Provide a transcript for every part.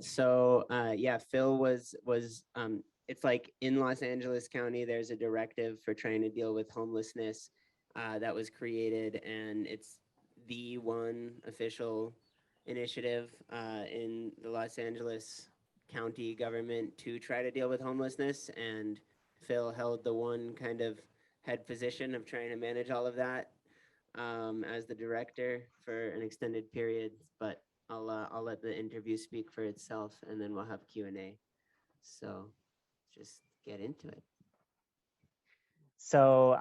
Yeah, Phil was it's like in Los Angeles County, there's a directive for trying to deal with homelessness that was created, and it's the one official initiative in the Los Angeles County government to try to deal with homelessness. And Phil held the one kind of head position of trying to manage all of that as the director for an extended period. But I'll let the interview speak for itself, and then we'll have Q&A. So just get into it. So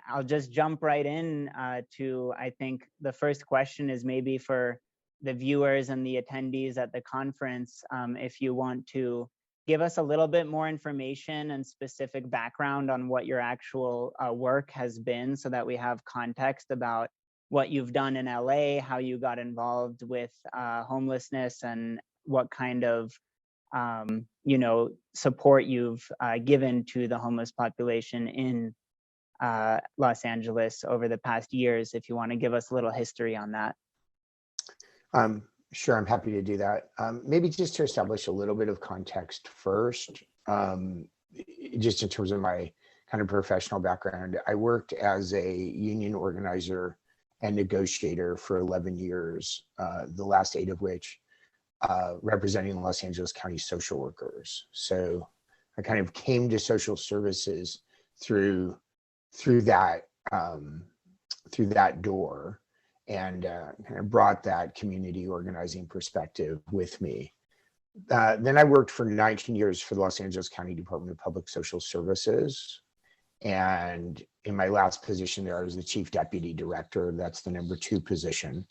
I'll just jump right in to, I think the first question is maybe for the viewers and the attendees at the conference, if you want to give us a little bit more information and specific background on what your actual work has been, so that we have context about what you've done in LA, how you got involved with homelessness, and what kind of support you've given to the homeless population in Los Angeles over the past years, if you want to give us a little history on that. Sure, I'm happy to do that. Maybe just to establish a little bit of context first, just in terms of my kind of professional background. I worked as a union organizer and negotiator for 11 years, the last 8 of which representing Los Angeles County social workers. So I kind of came to social services through that door, and kind of brought that community organizing perspective with me. Then I worked for 19 years for the Los Angeles County Department of Public Social Services. And in my last position there, I was the chief deputy director. That's the number 2 position.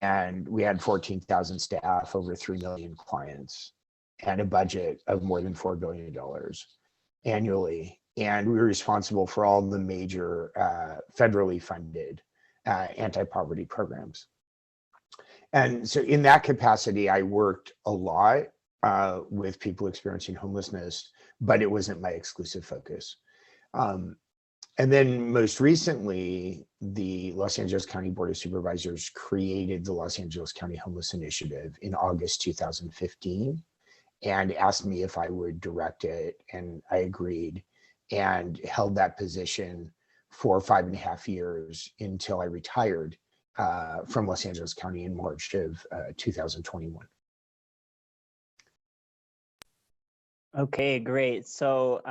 And we had 14,000 staff, over 3 million clients, and a budget of more than $4 billion annually. And we were responsible for all the major federally funded anti-poverty programs. And so in that capacity, I worked a lot with people experiencing homelessness, but it wasn't my exclusive focus. And then most recently, the Los Angeles County Board of Supervisors created the Los Angeles County Homeless Initiative in August 2015 and asked me if I would direct it, and I agreed, and held that position for 5.5 years until I retired from Los Angeles County in March of 2021. Okay, great. So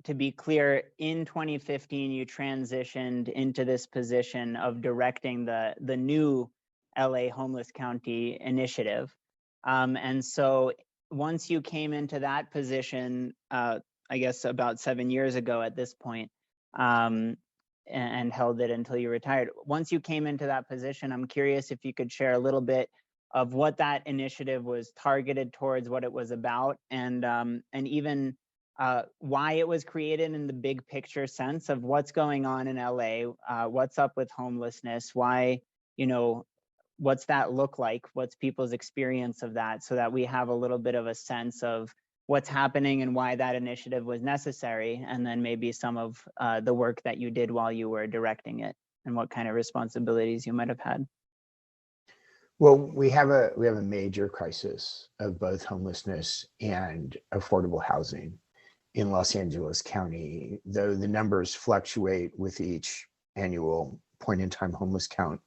to be clear, in 2015, you transitioned into this position of directing the new LA Homeless County Initiative. And so once you came into that position, I guess about 7 years ago at this point, and held it until you retired. Once you came into that position, I'm curious if you could share a little bit of what that initiative was targeted towards, what it was about, and even why it was created in the big picture sense of what's going on in LA, what's up with homelessness, why, what's that look like, what's people's experience of that, so that we have a little bit of a sense of what's happening and why that initiative was necessary, and then maybe some of the work that you did while you were directing it and what kind of responsibilities you might have had. Well, we have a major crisis of both homelessness and affordable housing in Los Angeles County, though the numbers fluctuate with each annual point in time homeless count.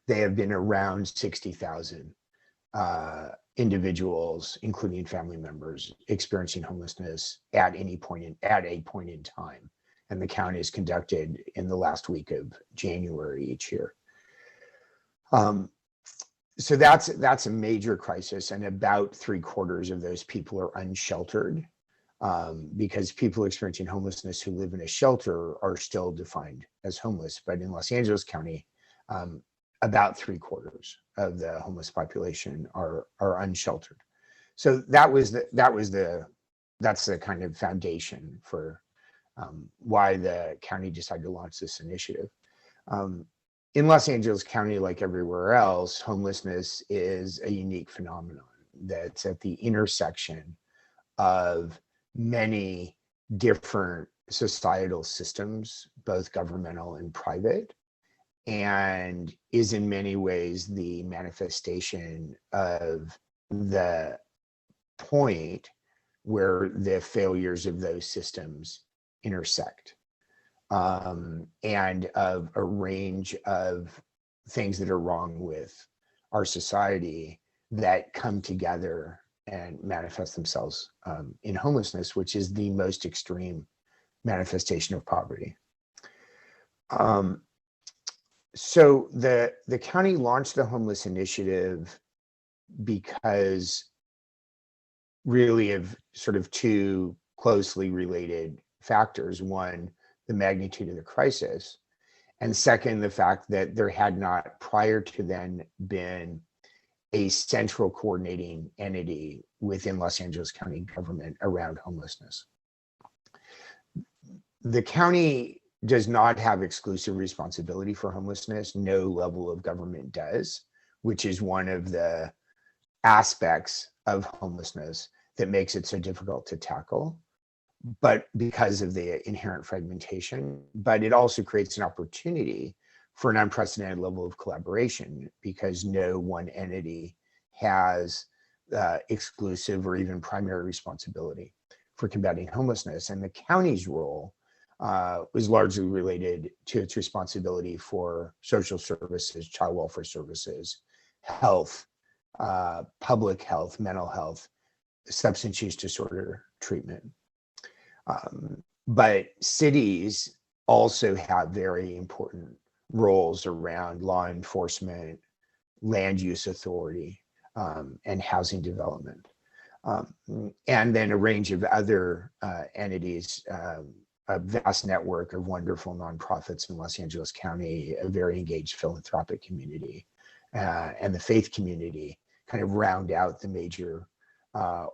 They have been around 60,000 individuals, including family members, experiencing homelessness at a point in time. And the count is conducted in the last week of January each year. So that's a major crisis, and about 3/4 of those people are unsheltered, because people experiencing homelessness who live in a shelter are still defined as homeless. But in Los Angeles County, about 3/4 of the homeless population are unsheltered. So that's the kind of foundation for why the county decided to launch this initiative. In Los Angeles County, like everywhere else, homelessness is a unique phenomenon that's at the intersection of many different societal systems, both governmental and private, and is in many ways the manifestation of the point where the failures of those systems intersect, and of a range of things that are wrong with our society that come together and manifest themselves in homelessness, which is the most extreme manifestation of poverty. So the county launched the homeless initiative because really of sort of two closely related factors. One, the magnitude of the crisis, and second, the fact that there had not prior to then been a central coordinating entity within Los Angeles County government around homelessness. The county does not have exclusive responsibility for homelessness. No level of government does, which is one of the aspects of homelessness that makes it so difficult to tackle, but because of the inherent fragmentation. But it also creates an opportunity for an unprecedented level of collaboration, because no one entity has exclusive or even primary responsibility for combating homelessness. And the county's role was largely related to its responsibility for social services, child welfare services, health, public health, mental health, substance use disorder treatment. But cities also have very important roles around law enforcement, land use authority, and housing development. And then a range of other entities, a vast network of wonderful nonprofits in Los Angeles County, a very engaged philanthropic community, and the faith community kind of round out the major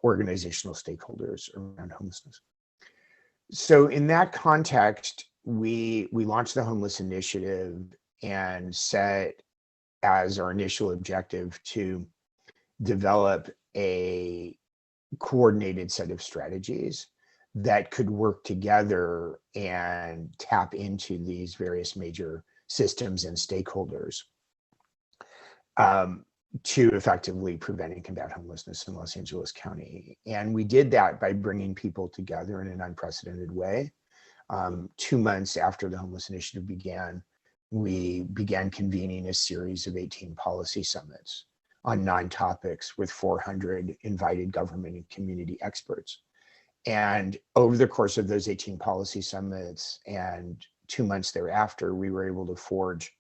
organizational stakeholders around homelessness. So in that context, we launched the Homeless Initiative and set as our initial objective to develop a coordinated set of strategies that could work together and tap into these various major systems and stakeholders to effectively prevent and combat homelessness in Los Angeles County. And we did that by bringing people together in an unprecedented way. 2 months after the Homeless Initiative began, we began convening a series of 18 policy summits on 9 topics with 400 invited government and community experts. And over the course of those 18 policy summits and 2 months thereafter, we were able to forge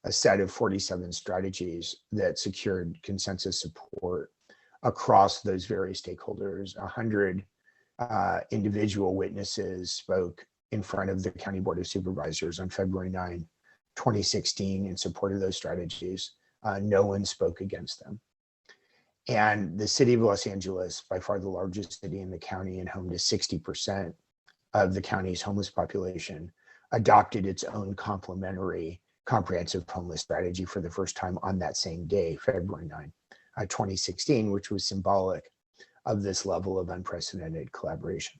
a set of 47 strategies that secured consensus support across those various stakeholders. 100 individual witnesses spoke in front of the County Board of Supervisors on February 9, 2016 in support of those strategies. No one spoke against them. And the city of Los Angeles, by far the largest city in the county and home to 60% of the county's homeless population, adopted its own complementary comprehensive homeless strategy for the first time on that same day, February 9, 2016, which was symbolic of this level of unprecedented collaboration.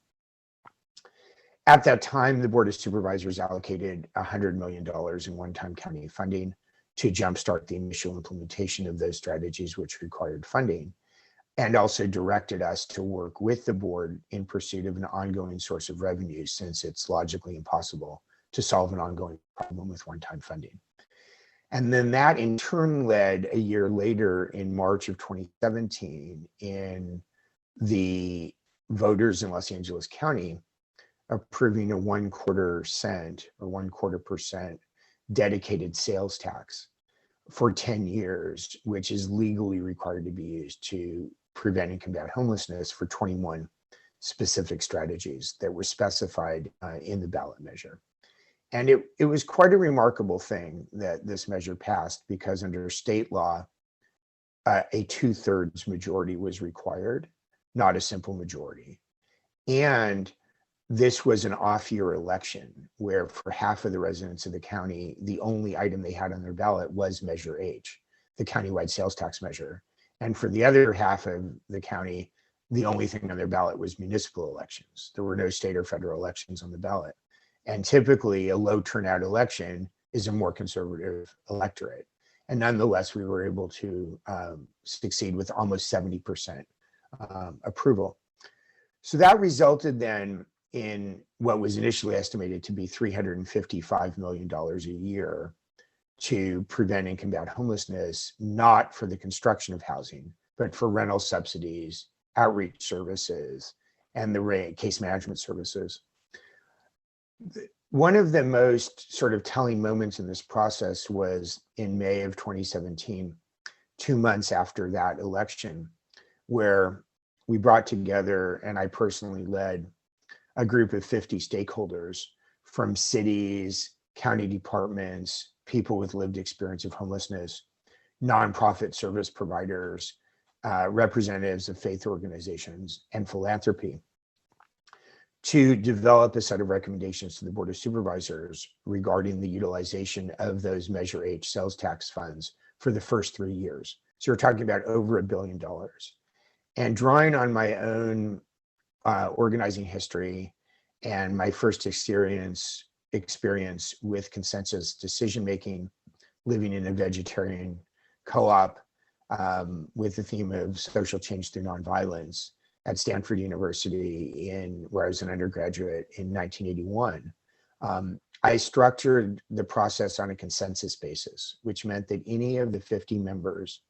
At that time, the Board of Supervisors allocated $100 million in one-time county funding to jumpstart the initial implementation of those strategies, which required funding, and also directed us to work with the board in pursuit of an ongoing source of revenue, since it's logically impossible to solve an ongoing problem with one-time funding. And then that in turn led a year later, in March of 2017, in the voters in Los Angeles County approving a 1/4 cent or 1/4% dedicated sales tax for 10 years, which is legally required to be used to prevent and combat homelessness for 21 specific strategies that were specified in the ballot measure. And it was quite a remarkable thing that this measure passed, because under state law, a 2/3 majority was required, not a simple majority. And this was an off-year election where for half of the residents of the county, the only item they had on their ballot was Measure H, the countywide sales tax measure. And for the other half of the county, the only thing on their ballot was municipal elections. There were no state or federal elections on the ballot. And typically a low turnout election is a more conservative electorate. And nonetheless, we were able to succeed with almost 70% approval. So that resulted then in what was initially estimated to be $355 million a year to prevent and combat homelessness, not for the construction of housing, but for rental subsidies, outreach services, and the case management services. One of the most sort of telling moments in this process was in May of 2017, 2 months after that election, where we brought together, and I personally led, a group of 50 stakeholders from cities, county departments, people with lived experience of homelessness, nonprofit service providers, representatives of faith organizations, and philanthropy, to develop a set of recommendations to the Board of Supervisors regarding the utilization of those Measure H sales tax funds for the first 3 years. So we're talking about over $1 billion. And drawing on my own organizing history and my first experience with consensus decision-making, living in a vegetarian co-op with the theme of social change through nonviolence at Stanford University, where I was an undergraduate in 1981, I structured the process on a consensus basis, which meant that any of the 50 members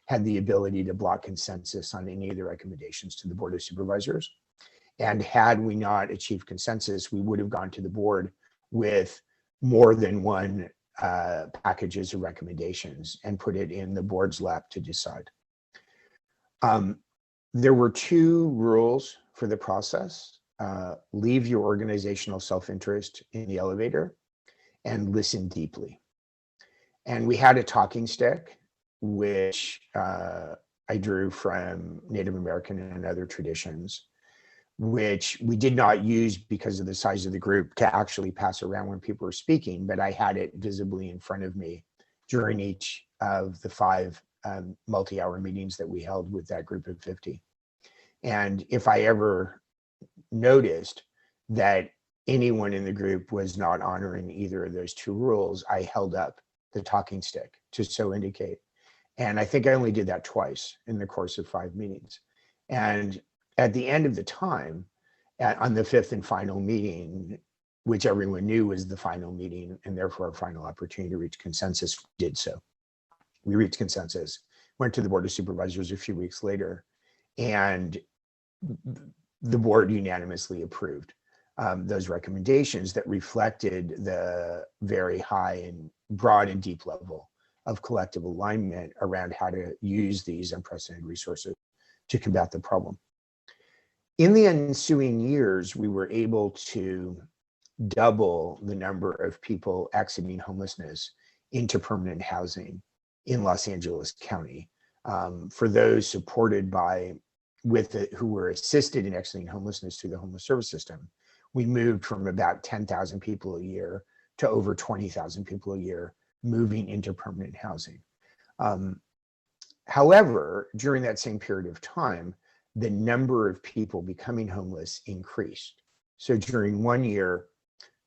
had the ability to block consensus on any of the recommendations to the Board of Supervisors. And had we not achieved consensus, we would have gone to the board with more than one packages of recommendations and put it in the board's lap to decide. There were 2 rules for the process. Leave your organizational self-interest in the elevator and listen deeply. And we had a talking stick, which I drew from Native American and other traditions, which we did not use because of the size of the group to actually pass around when people were speaking, but I had it visibly in front of me during each of the 5 multi-hour meetings that we held with that group of 50. And if I ever noticed that anyone in the group was not honoring either of those 2 rules, I held up the talking stick to so indicate. And I think I only did that twice in the course of 5 meetings. And at the end of the time, on the 5th and final meeting, which everyone knew was the final meeting and therefore our final opportunity to reach consensus, we did so. We reached consensus, went to the Board of Supervisors a few weeks later, and the board unanimously approved those recommendations that reflected the very high and broad and deep level of collective alignment around how to use these unprecedented resources to combat the problem. In the ensuing years, we were able to double the number of people exiting homelessness into permanent housing in Los Angeles County. For those supported by, who were assisted in exiting homelessness through the homeless service system, we moved from about 10,000 people a year to over 20,000 people a year moving into permanent housing. However, during that same period of time, the number of people becoming homeless increased. So during 1 year,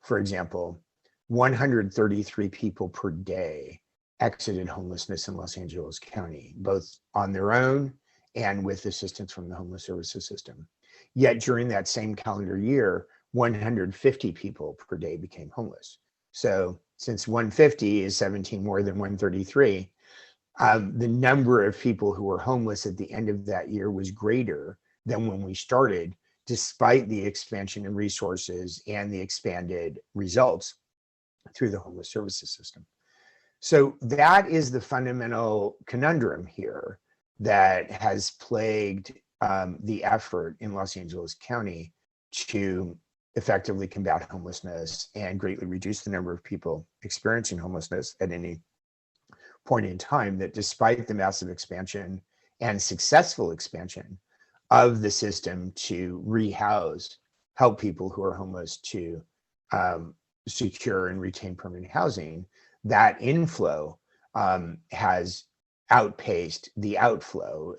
for example, 133 people per day exited homelessness in Los Angeles County, both on their own and with assistance from the homeless services system. Yet during that same calendar year, 150 people per day became homeless. So since 150 is 17 more than 133, the number of people who were homeless at the end of that year was greater than when we started, despite the expansion in resources and the expanded results through the homeless services system. So that is the fundamental conundrum here that has plagued the effort in Los Angeles County to effectively combat homelessness and greatly reduce the number of people experiencing homelessness at any point in time, that despite the massive expansion and successful expansion of the system to rehouse, help people who are homeless to secure and retain permanent housing, that inflow has outpaced the outflow.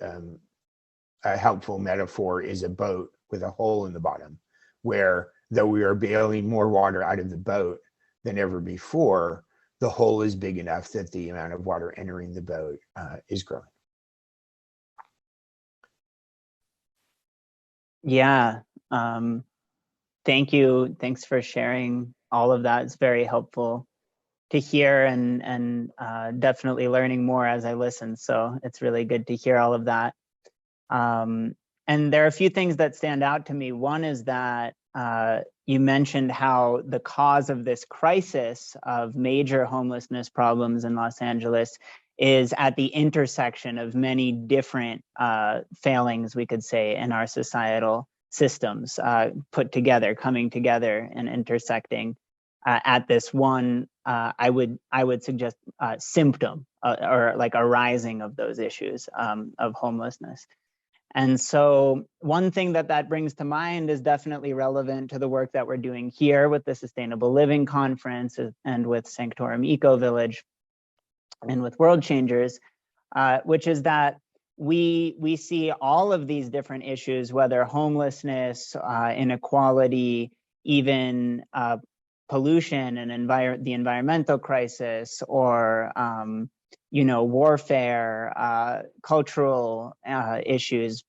A helpful metaphor is a boat with a hole in the bottom, where though we are bailing more water out of the boat than ever before, the hole is big enough that the amount of water entering the boat is growing. Yeah. Thank you. Thanks for sharing all of that. It's very helpful to hear, and definitely learning more as I listen. So it's really good to hear all of that. And there are a few things that stand out to me. One is that you mentioned how the cause of this crisis of major homelessness problems in Los Angeles is at the intersection of many different failings, we could say, in our societal systems put together, coming together and intersecting at this one, I would suggest symptom or like a rising of those issues of homelessness. And so one thing that brings to mind is definitely relevant to the work that we're doing here with the Sustainable Living Conference and with Sanctorum Ecovillage and with Worldchangers, which is that we see all of these different issues, whether homelessness, inequality, even pollution and the environmental crisis, or warfare, cultural issues,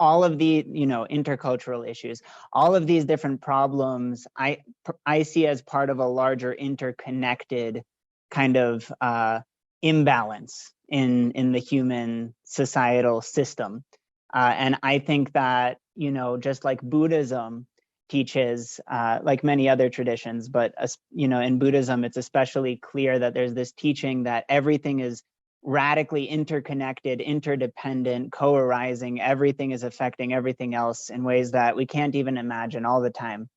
all of the intercultural issues, all of these different problems I see as part of a larger interconnected kind of imbalance in the human societal system. And I think that, just like Buddhism teaches, like many other traditions, but in Buddhism, it's especially clear that there's this teaching that everything is radically interconnected, interdependent, co-arising. Everything is affecting everything else in ways that we can't even imagine all the time.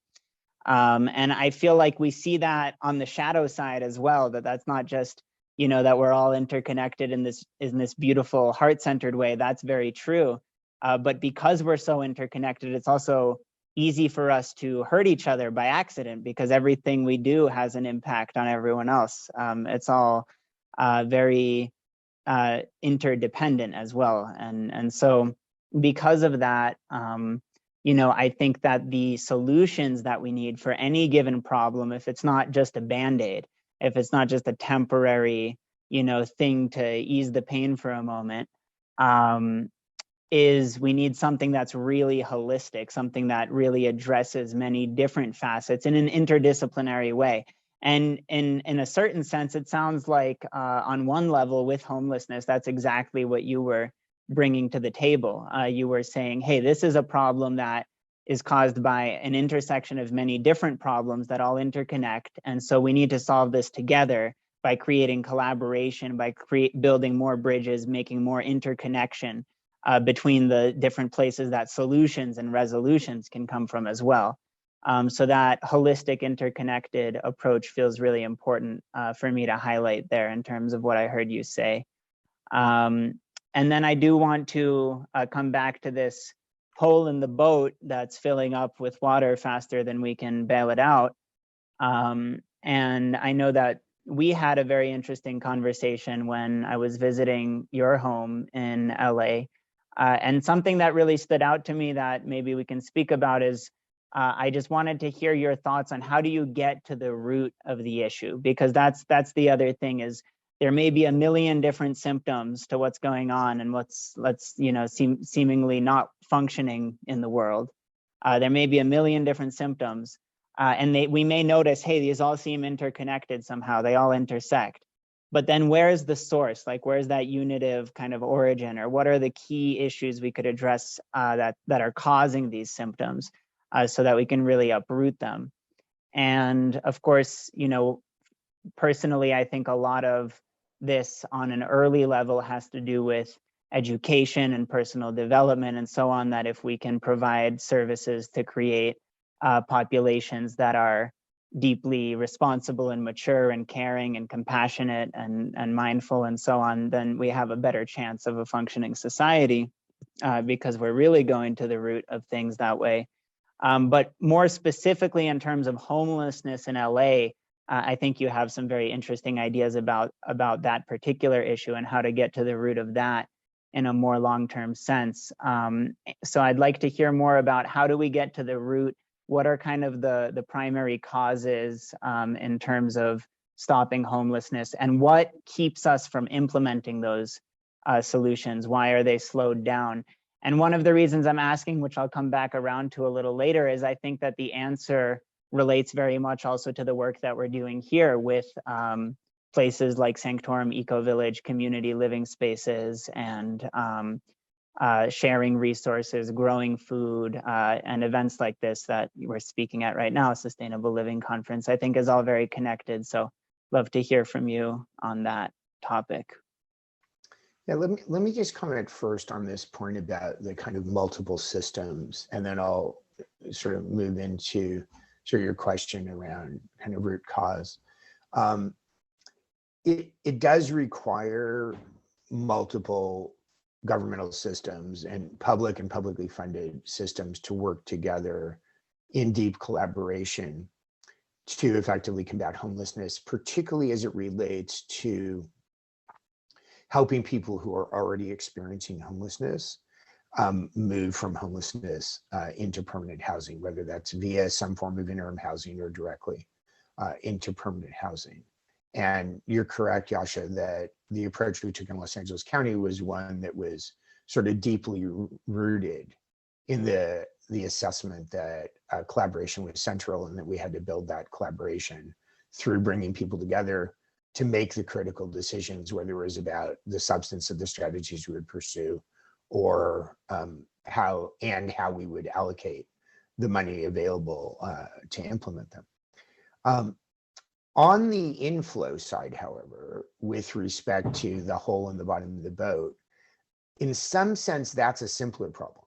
And I feel like we see that on the shadow side as well, that's not just, that we're all interconnected in this beautiful heart-centered way. That's very true. But because we're so interconnected, it's also easy for us to hurt each other by accident, because everything we do has an impact on everyone else. It's all very interdependent as well. And so because of that, I think that the solutions that we need for any given problem, if it's not just a Band-Aid, if it's not just a temporary, thing to ease the pain for a moment, is we need something that's really holistic, something that really addresses many different facets in an interdisciplinary way. And in a certain sense, it sounds like on one level with homelessness, that's exactly what you were bringing to the table. You were saying, hey, this is a problem that is caused by an intersection of many different problems that all interconnect. And so we need to solve this together by creating collaboration, by building more bridges, making more interconnection between the different places that solutions and resolutions can come from as well. So that holistic, interconnected approach feels really important for me to highlight there in terms of what I heard you say. And then I do want to come back to this hole in the boat that's filling up with water faster than we can bail it out. And I know that we had a very interesting conversation when I was visiting your home in LA. And something that really stood out to me that maybe we can speak about is I just wanted to hear your thoughts on how do you get to the root of the issue, because that's the other thing is there may be a million different symptoms to what's going on and what's seemingly not functioning in the world. There may be a million different symptoms, and we may notice, hey, these all seem interconnected somehow. They all intersect. But then where's the source? Like, where's that unitive kind of origin, or what are the key issues we could address that are causing these symptoms so that we can really uproot them? And of course, personally, I think a lot of this on an early level has to do with education and personal development and so on, that if we can provide services to create populations that are deeply responsible and mature and caring and compassionate and mindful and so on, then we have a better chance of a functioning society because we're really going to the root of things that way. But more specifically in terms of homelessness in LA, I think you have some very interesting ideas about that particular issue and how to get to the root of that in a more long-term sense. So I'd like to hear more about how do we get to the root. What are kind of the primary causes in terms of stopping homelessness, and what keeps us from implementing those solutions? Why are they slowed down? And one of the reasons I'm asking, which I'll come back around to a little later, is I think that the answer relates very much also to the work that we're doing here with places like Sanctorum Ecovillage, community living spaces, and sharing resources, growing food, and events like this that we're speaking at right now, Sustainable Living Conference, I think is all very connected. So love to hear from you on that topic. Yeah, let me just comment first on this point about the kind of multiple systems, and then I'll sort of move into sort of your question around kind of root cause. It does require multiple governmental systems and publicly funded systems to work together in deep collaboration to effectively combat homelessness, particularly as it relates to helping people who are already experiencing homelessness move from homelessness into permanent housing, whether that's via some form of interim housing or directly into permanent housing. And you're correct, Yasha, that the approach we took in Los Angeles County was one that was sort of deeply rooted in the assessment that collaboration was central, and that we had to build that collaboration through bringing people together to make the critical decisions, whether it was about the substance of the strategies we would pursue, or how we would allocate the money available to implement them. On the inflow side, however, with respect to the hole in the bottom of the boat, in some sense, that's a simpler problem.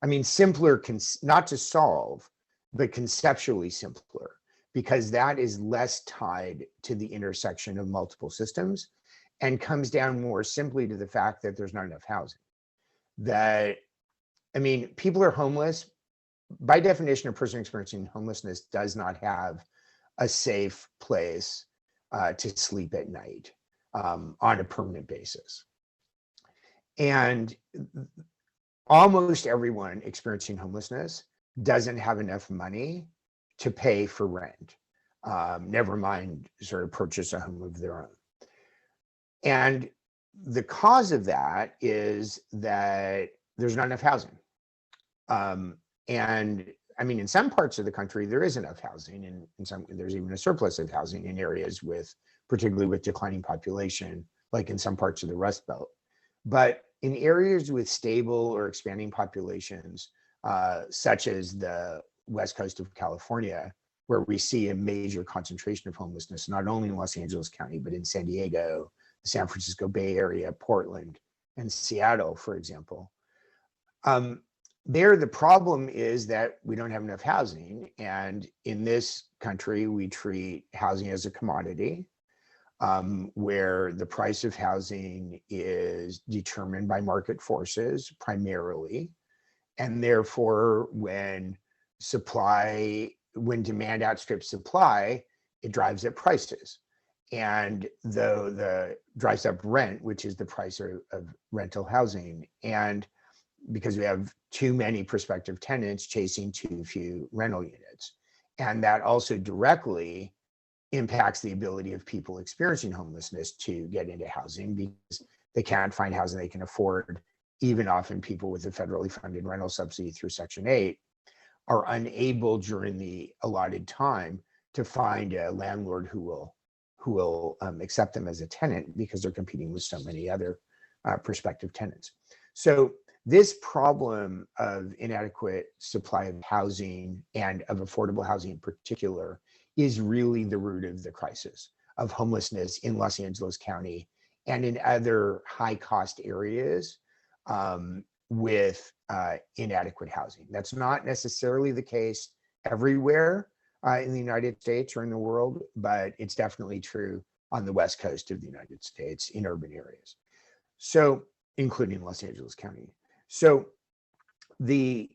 I mean, simpler, not to solve, but conceptually simpler, because that is less tied to the intersection of multiple systems and comes down more simply to the fact that there's not enough housing. That, I mean, people are homeless. By definition, a person experiencing homelessness does not have a safe place to sleep at night on a permanent basis. And almost everyone experiencing homelessness doesn't have enough money to pay for rent, never mind sort of purchase a home of their own. And the cause of that is that there's not enough housing. And I mean, in some parts of the country, there is enough housing, and in some, there's even a surplus of housing in areas with, particularly with declining population, like in some parts of the Rust Belt. But in areas with stable or expanding populations, such as the West Coast of California, where we see a major concentration of homelessness, not only in Los Angeles County, but in San Diego, the San Francisco Bay Area, Portland, and Seattle, for example. There, the problem is that we don't have enough housing. And in this country, we treat housing as a commodity, where the price of housing is determined by market forces primarily. And therefore, when demand outstrips supply, it drives up prices. And drives up rent, which is the price of rental housing. And because we have too many prospective tenants chasing too few rental units. And that also directly impacts the ability of people experiencing homelessness to get into housing, because they can't find housing they can afford. Even often people with a federally funded rental subsidy through Section 8 are unable during the allotted time to find a landlord who will accept them as a tenant, because they're competing with so many other prospective tenants. So this problem of inadequate supply of housing, and of affordable housing in particular, is really the root of the crisis of homelessness in Los Angeles County and in other high-cost areas with inadequate housing. That's not necessarily the case everywhere in the United States or in the world, but it's definitely true on the West Coast of the United States in urban areas. So, including Los Angeles County. So the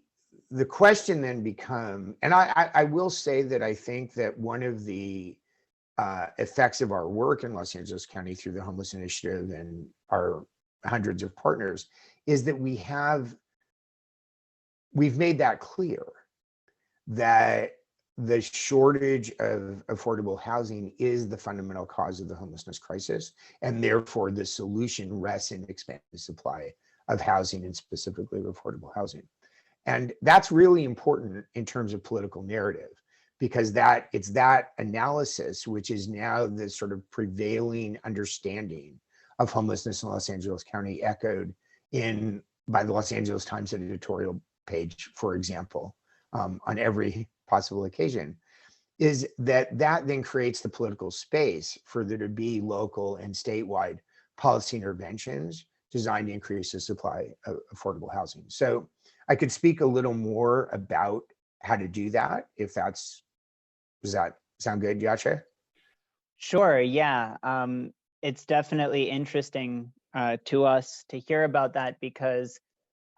question then becomes, and I will say that I think that one of the effects of our work in Los Angeles County through the Homeless Initiative and our hundreds of partners is that we've made that clear, that the shortage of affordable housing is the fundamental cause of the homelessness crisis, and therefore the solution rests in expanding the supply of housing, and specifically of affordable housing. And that's really important in terms of political narrative, because it's that analysis which is now the sort of prevailing understanding of homelessness in Los Angeles County, echoed by the Los Angeles Times editorial page, for example, on every possible occasion, is that then creates the political space for there to be local and statewide policy interventions designed to increase the supply of affordable housing. So I could speak a little more about how to do that, if does that sound good, Yasha? Sure, yeah. It's definitely interesting to us to hear about that, because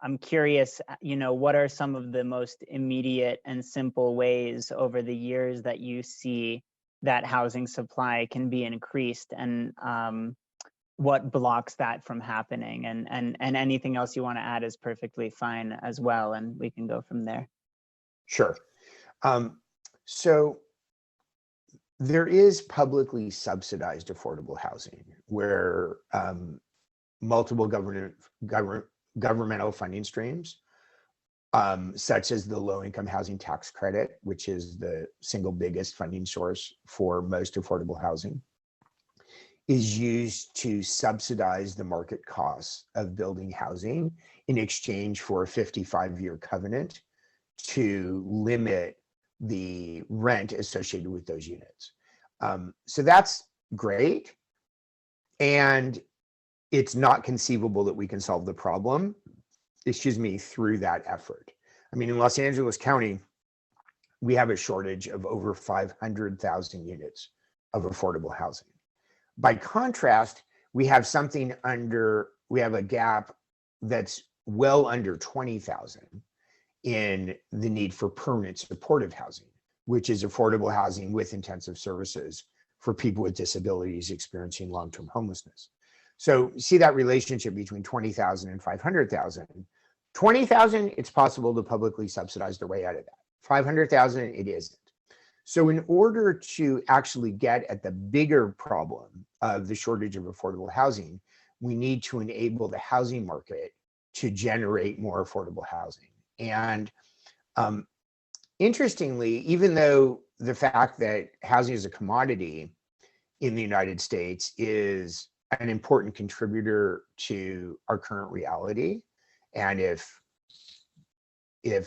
I'm curious, what are some of the most immediate and simple ways over the years that you see that housing supply can be increased, and what blocks that from happening? And anything else you want to add is perfectly fine as well, and we can go from there. Sure. So there is publicly subsidized affordable housing where multiple governmental funding streams, such as the low-income housing tax credit, which is the single biggest funding source for most affordable housing, is used to subsidize the market costs of building housing in exchange for a 55-year covenant to limit the rent associated with those units. So that's great. And it's not conceivable that we can solve the problem, through that effort. I mean, in Los Angeles County, we have a shortage of over 500,000 units of affordable housing. By contrast, we have a gap that's well under 20,000 in the need for permanent supportive housing, which is affordable housing with intensive services for people with disabilities experiencing long-term homelessness. So see that relationship between 20,000 and 500,000. 20,000, it's possible to publicly subsidize their way out of that. 500,000, it isn't. So in order to actually get at the bigger problem of the shortage of affordable housing, we need to enable the housing market to generate more affordable housing. And interestingly, even though the fact that housing is a commodity in the United States is an important contributor to our current reality, and if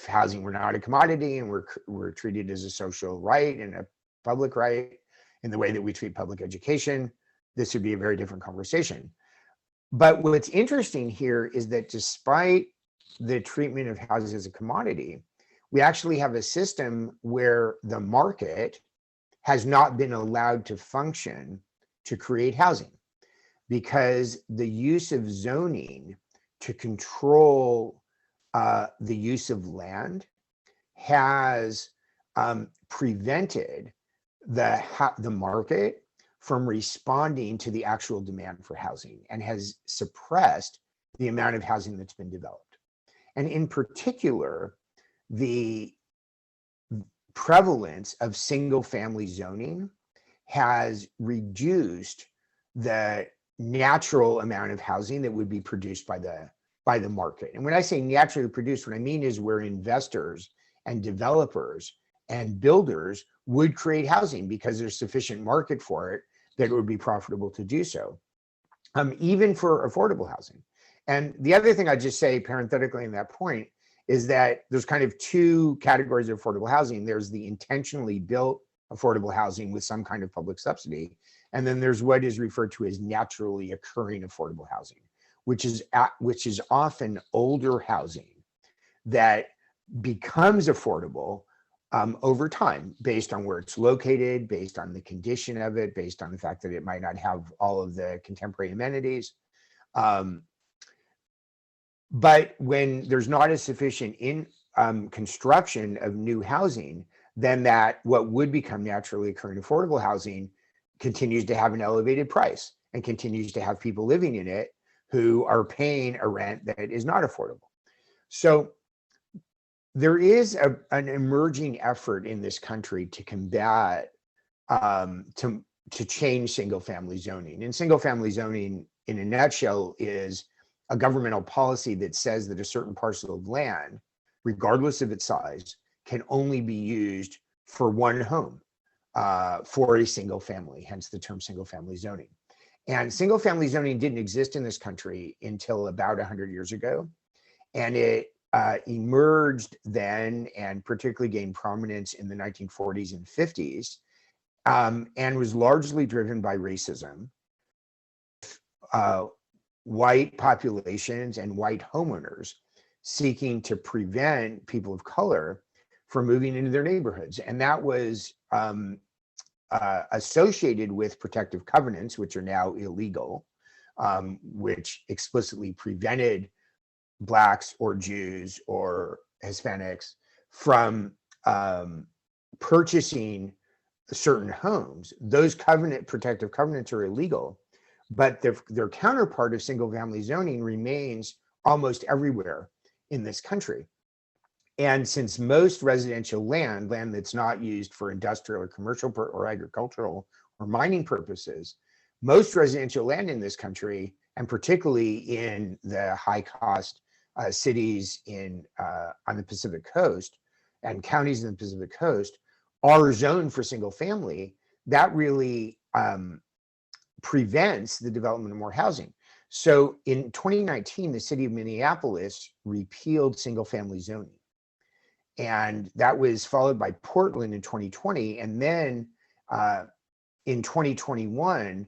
housing were not a commodity and we're treated as a social right and a public right in the way that we treat public education, this would be a very different conversation. But what's interesting here is that despite the treatment of housing as a commodity, we actually have a system where the market has not been allowed to function to create housing, because the use of zoning to control the use of land has prevented the market from responding to the actual demand for housing, and has suppressed the amount of housing that's been developed. And in particular, the prevalence of single-family zoning has reduced the natural amount of housing that would be produced by the market. And when I say naturally produced, what I mean is where investors and developers and builders would create housing because there's sufficient market for it that it would be profitable to do so, even for affordable housing. And the other thing I'd just say parenthetically in that point is that there's kind of two categories of affordable housing. There's the intentionally built affordable housing with some kind of public subsidy. And then there's what is referred to as naturally occurring affordable housing, which is often older housing that becomes affordable over time, based on where it's located, based on the condition of it, based on the fact that it might not have all of the contemporary amenities. But when there's not a sufficient construction of new housing, then what would become naturally occurring affordable housing continues to have an elevated price and continues to have people living in it who are paying a rent that is not affordable. So there is an emerging effort in this country to combat, to change single family zoning. And single family zoning, in a nutshell, is a governmental policy that says that a certain parcel of land, regardless of its size, can only be used for one home, for a single family, hence the term single family zoning. And single family zoning didn't exist in this country until about 100 years ago. And it emerged then, and particularly gained prominence in the 1940s and 50s, and was largely driven by racism. White populations and white homeowners seeking to prevent people of color from moving into their neighborhoods. And that was associated with protective covenants, which are now illegal, which explicitly prevented Blacks or Jews or Hispanics from purchasing certain homes. Those protective covenants are illegal, but their counterpart of single family zoning remains almost everywhere in this country. And since most residential land that's not used for industrial or commercial or agricultural or mining purposes, most residential land in this country, and particularly in the high cost cities on the Pacific Coast and counties in the Pacific Coast, are zoned for single family. That really prevents the development of more housing. So in 2019, the city of Minneapolis repealed single family zoning. And that was followed by Portland in 2020. And then in 2021,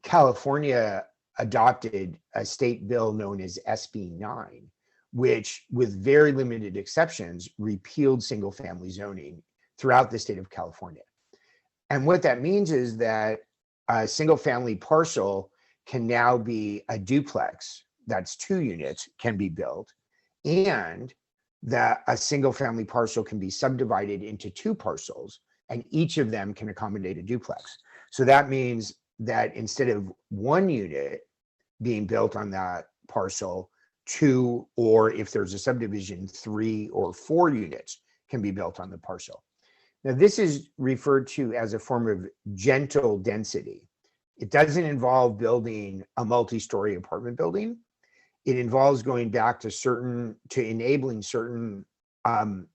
California adopted a state bill known as SB 9, which, with very limited exceptions, repealed single family zoning throughout the state of California. And what that means is that a single family parcel can now be a duplex, that's 2 units, can be built, and that a single family parcel can be subdivided into 2 parcels, and each of them can accommodate a duplex. So that means that instead of 1 unit being built on that parcel, 2, or if there's a subdivision, 3 or 4 units can be built on the parcel. Now, this is referred to as a form of gentle density. It doesn't involve building a multi-story apartment building. It involves going back to enabling certain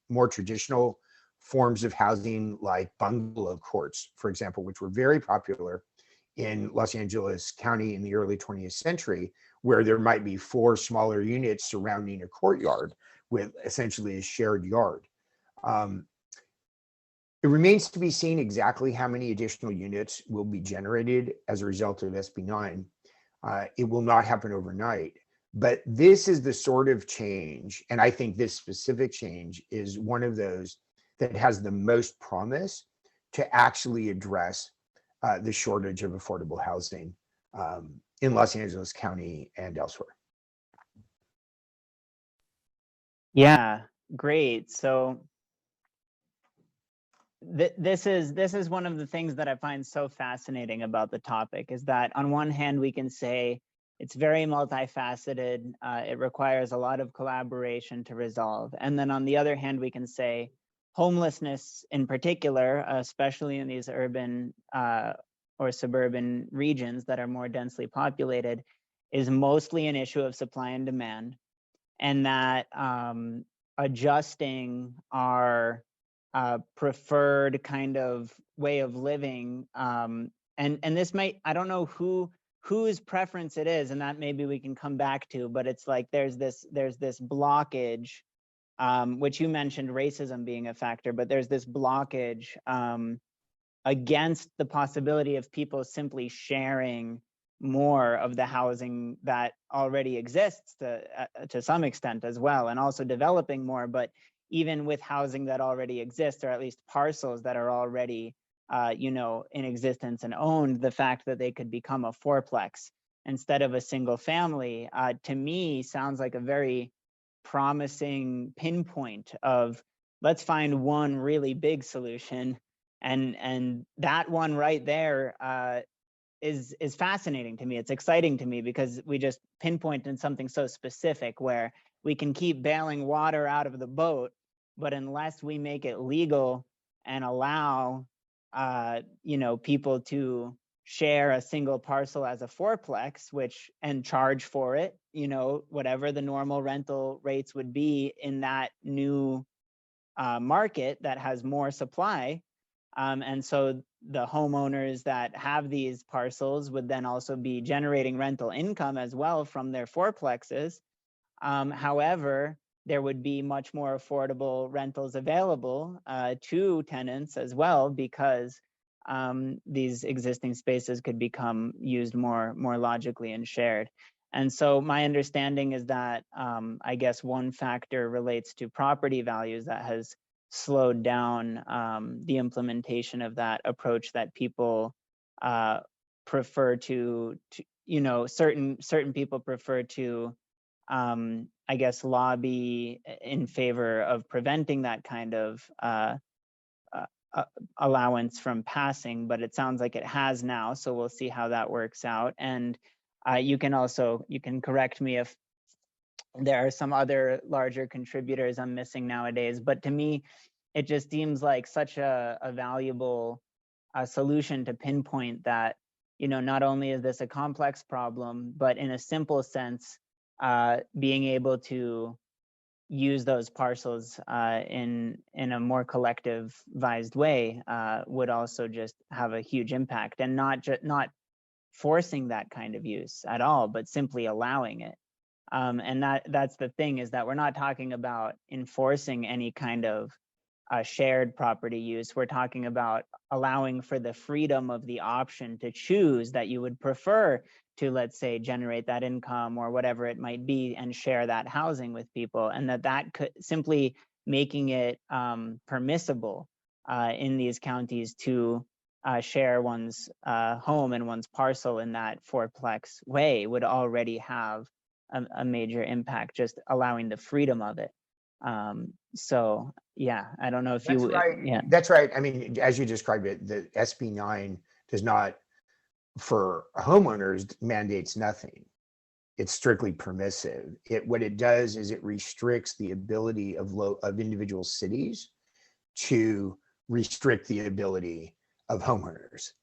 more traditional forms of housing, like bungalow courts, for example, which were very popular in Los Angeles County in the early 20th century, where there might be 4 smaller units surrounding a courtyard with essentially a shared yard. It remains to be seen exactly how many additional units will be generated as a result of SB 9. It will not happen overnight, but this is the sort of change, and I think this specific change is one of those that has the most promise to actually address the shortage of affordable housing in Los Angeles County and elsewhere. Yeah, great. So this is one of the things that I find so fascinating about the topic, is that on one hand, we can say it's very multifaceted. It requires a lot of collaboration to resolve. And then on the other hand, we can say homelessness in particular, especially in these urban or suburban regions that are more densely populated, is mostly an issue of supply and demand. And that adjusting our preferred kind of way of living, and this might, I don't know whose preference it is, and that maybe we can come back to, but it's like there's this blockage, which you mentioned racism being a factor, but there's this blockage against the possibility of people simply sharing more of the housing that already exists to some extent as well, and also developing more. But even with housing that already exists, or at least parcels that are already in existence and owned, the fact that they could become a fourplex instead of a single family, to me sounds like a very promising pinpoint of, let's find one really big solution, and that one right there is fascinating to me. It's exciting to me because we just pinpointed something so specific where we can keep bailing water out of the boat, but unless we make it legal and allow, people to share a single parcel as a fourplex, and charge for it, whatever the normal rental rates would be in that new market that has more supply. And so the homeowners that have these parcels would then also be generating rental income as well from their fourplexes. However, there would be much more affordable rentals available to tenants as well, because these existing spaces could become used more logically and shared. And so my understanding is that I guess one factor relates to property values that has slowed down the implementation of that approach, that people prefer to certain people prefer to I guess lobby in favor of preventing that kind of allowance from passing, but it sounds like it has now, so we'll see how that works out. And you can correct me if there are some other larger contributors I'm missing nowadays, but to me, it just seems like such a valuable solution to pinpoint that, not only is this a complex problem, but in a simple sense, being able to use those parcels in a more collectivized way would also just have a huge impact, and not forcing that kind of use at all, but simply allowing it. And that's the thing, is that we're not talking about enforcing any kind of shared property use. We're talking about allowing for the freedom of the option to choose that you would prefer to, let's say, generate that income or whatever it might be and share that housing with people. And that could simply making it permissible in these counties to share one's home and one's parcel in that fourplex way would already have a major impact, just allowing the freedom of it. So yeah, I don't know if That's you, right. yeah. That's right. I mean, as you described it, the SB 9 does not, for homeowners, mandates nothing. It's strictly permissive. What it does is it restricts the ability of individual cities to restrict the ability of homeowners.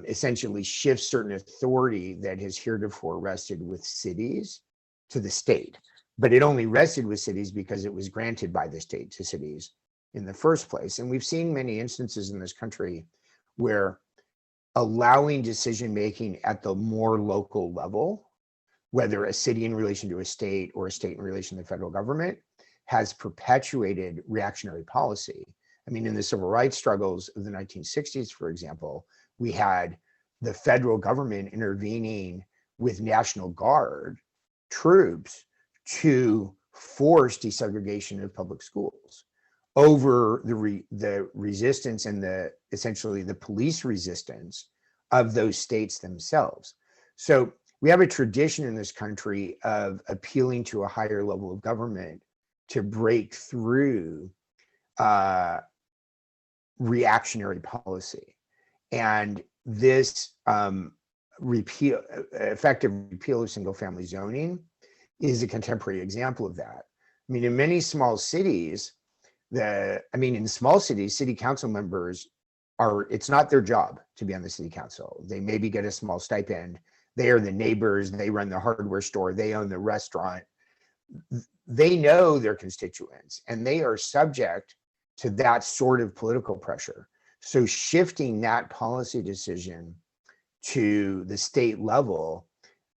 Essentially shifts certain authority that has heretofore rested with cities to the state. But it only rested with cities because it was granted by the state to cities in the first place. And we've seen many instances in this country where allowing decision-making at the more local level, whether a city in relation to a state or a state in relation to the federal government, has perpetuated reactionary policy. I mean, in the civil rights struggles of the 1960s, for example, we had the federal government intervening with National Guard troops to force desegregation of public schools over the resistance and essentially the police resistance of those states themselves. So we have a tradition in this country of appealing to a higher level of government to break through reactionary policy. And this effective repeal of single family zoning is a contemporary example of that. I mean, in many small cities, in small cities, city council members it's not their job to be on the city council. They maybe get a small stipend. They are the neighbors, they run the hardware store, they own the restaurant. They know their constituents and they are subject to that sort of political pressure. So shifting that policy decision to the state level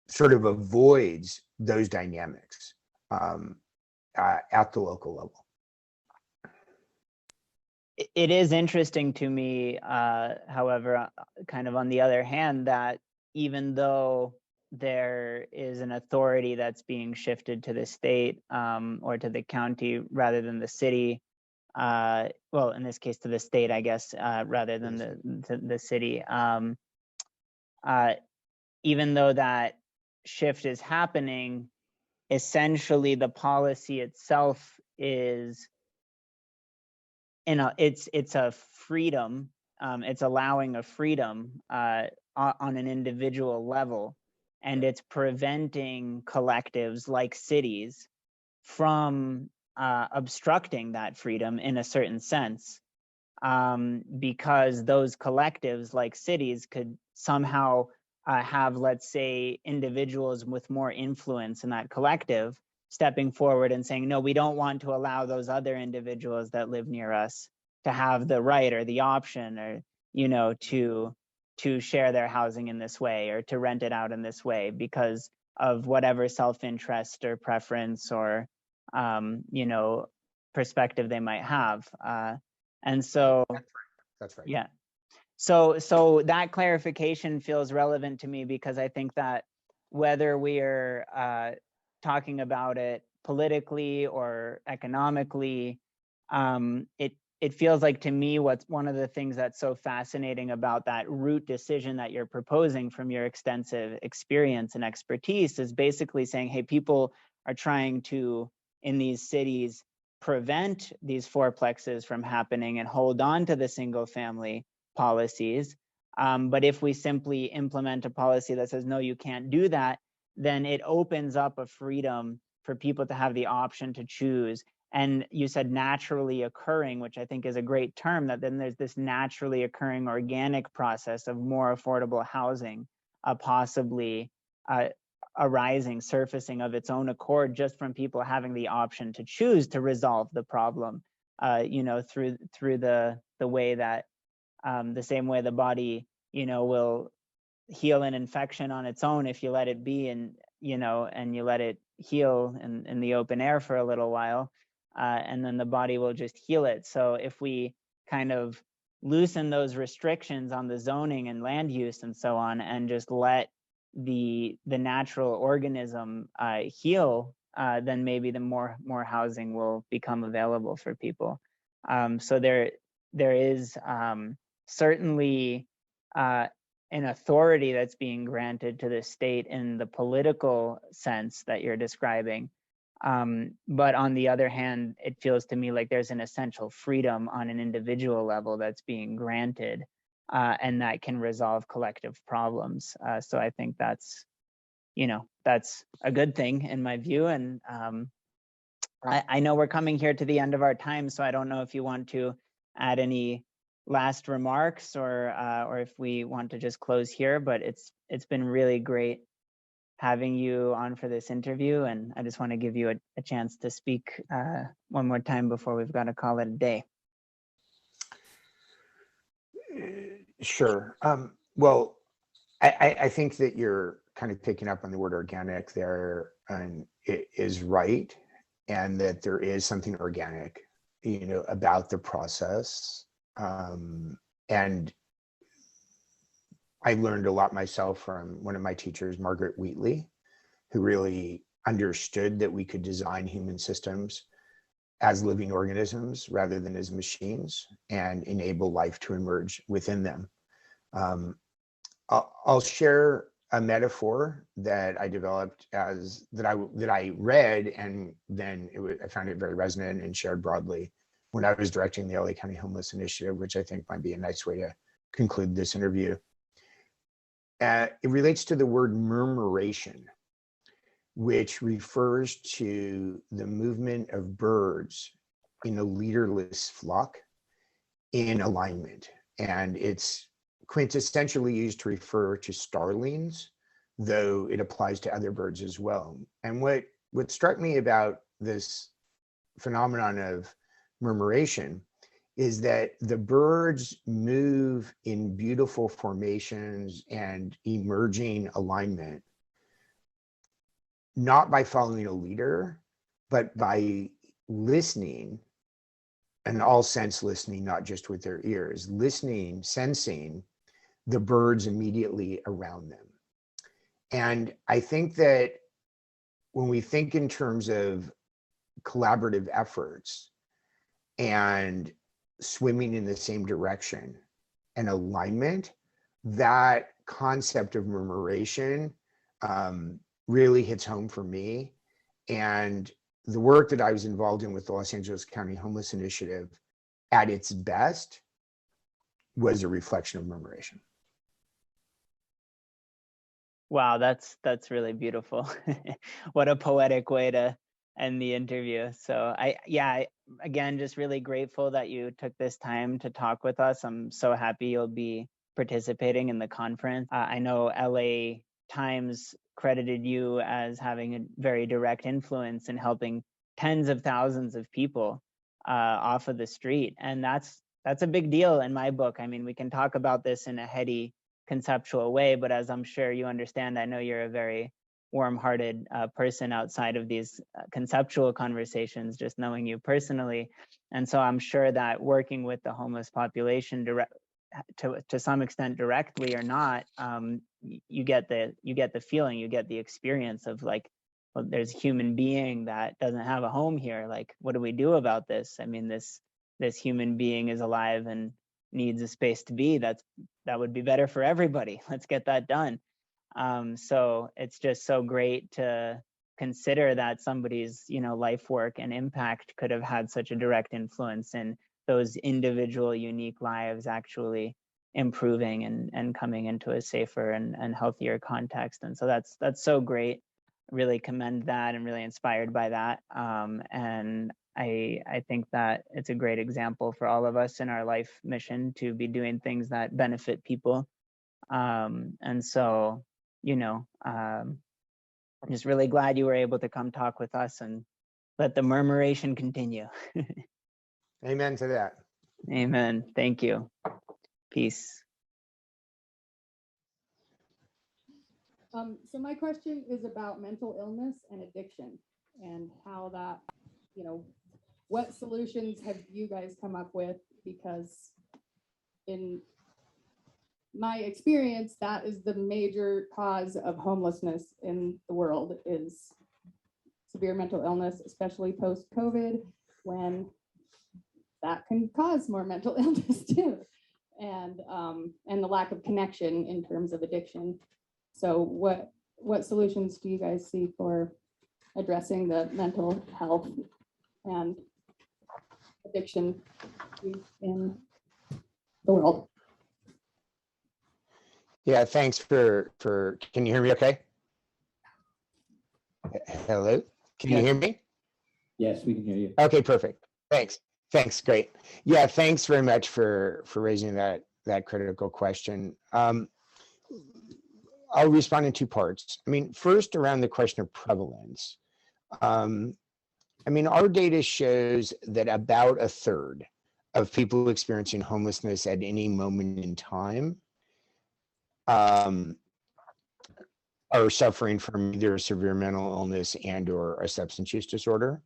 sort of avoids those dynamics at the local level. It is interesting to me, however, kind of on the other hand, that even though there is an authority that's being shifted to the state or to the county rather than the city, well, in this case to the state, I guess, rather than the city, even though that shift is happening, essentially the policy itself is it's a freedom, it's allowing a freedom on an individual level, and it's preventing collectives like cities from obstructing that freedom in a certain sense, because those collectives like cities could somehow have, let's say, individuals with more influence in that collective stepping forward and saying, no, we don't want to allow those other individuals that live near us to have the right or the option, or, you know, to share their housing in this way or to rent it out in this way because of whatever self-interest or preference or, you know, perspective they might have. And so, That's right. yeah. So that clarification feels relevant to me, because I think that whether we're talking about it politically or economically, it feels like to me what's one of the things that's so fascinating about that root decision that you're proposing from your extensive experience and expertise is basically saying, hey, people are trying to, in these cities, prevent these fourplexes from happening and hold on to the single family policies. But if we simply implement a policy that says, no, you can't do that, then it opens up a freedom for people to have the option to choose. And you said naturally occurring, which I think is a great term, that then there's this naturally occurring organic process of more affordable housing, possibly arising, surfacing of its own accord, just from people having the option to choose to resolve the problem, you know, through the way that the same way the body, you know, will heal an infection on its own if you let it be, and, you know, and you let it heal in the open air for a little while, and then the body will just heal it. So if we kind of loosen those restrictions on the zoning and land use and so on, and just let the natural organism heal, then maybe the more housing will become available for people. So there is certainly an authority that's being granted to the state in the political sense that you're describing. But on the other hand, it feels to me like there's an essential freedom on an individual level that's being granted, and that can resolve collective problems. So I think that's, you know, that's a good thing in my view. And I know we're coming here to the end of our time, so I don't know if you want to add any last remarks, or if we want to just close here, but it's been really great having you on for this interview, and I just want to give you a chance to speak one more time before we've got to call it a day. Sure. Well, I think that you're kind of picking up on the word organic there, and it is right, and that there is something organic, you know, about the process. And I learned a lot myself from one of my teachers, Margaret Wheatley, who really understood that we could design human systems as living organisms rather than as machines, and enable life to emerge within them. I'll share a metaphor that I developed that I read, and then I found it very resonant and shared broadly when I was directing the LA County Homeless Initiative, which I think might be a nice way to conclude this interview. It relates to the word murmuration, which refers to the movement of birds in a leaderless flock in alignment. And it's quintessentially used to refer to starlings, though it applies to other birds as well. And what struck me about this phenomenon of murmuration is that the birds move in beautiful formations and emerging alignment, not by following a leader, but by listening, and all sense listening, not just with their ears, listening, sensing the birds immediately around them. And I think that when we think in terms of collaborative efforts and swimming in the same direction and alignment, that concept of murmuration really hits home for me. And the work that I was involved in with the Los Angeles County Homeless Initiative at its best was a reflection of murmuration. Wow, that's really beautiful. What a poetic way to end the interview. So again, just really grateful that you took this time to talk with us. I'm so happy you'll be participating in the conference. I know LA Times credited you as having a very direct influence in helping tens of thousands of people off of the street. And that's a big deal in my book. I mean, we can talk about this in a heady, conceptual way, but as I'm sure you understand, I know you're a very warm-hearted person outside of these conceptual conversations, just knowing you personally. And so I'm sure that working with the homeless population to some extent directly or not, you get the feeling, you get the experience of like, well, there's a human being that doesn't have a home here. Like, what do we do about this? I mean, this human being is alive and needs a space to be. That would be better for everybody. Let's get that done. So it's just so great to consider that somebody's, life work and impact could have had such a direct influence in those individual unique lives actually improving and coming into a safer and healthier context. And so that's so great. Really commend that and really inspired by that. And I think that it's a great example for all of us in our life mission to be doing things that benefit people. And so, I'm just really glad you were able to come talk with us and let the murmuration continue. Amen to that. Amen. Thank you. Peace. So my question is about mental illness and addiction and how that, what solutions have you guys come up with? Because in my experience, that is the major cause of homelessness in the world, is severe mental illness, especially post-COVID, when that can cause more mental illness too, and the lack of connection in terms of addiction. So what solutions do you guys see for addressing the mental health and addiction in the world? Yeah, thanks for, can you hear me okay? Hello, can you hear me? Yes, we can hear you. Okay, perfect. Thanks, great. Yeah, thanks very much for raising that critical question. I'll respond in two parts. I mean, first around the question of prevalence. I mean, our data shows that about a third of people experiencing homelessness at any moment in time are suffering from either a severe mental illness and or a substance use disorder.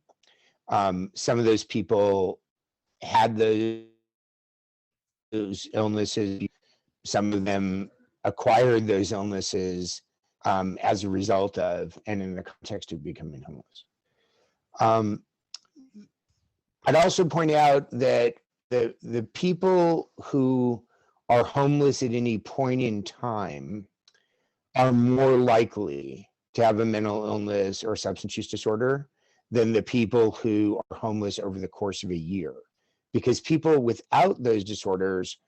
Some of those people had those illnesses. Some of them acquired those illnesses as a result of and in the context of becoming homeless. I'd also point out that the people who are homeless at any point in time are more likely to have a mental illness or substance use disorder than the people who are homeless over the course of a year, because people without those disorders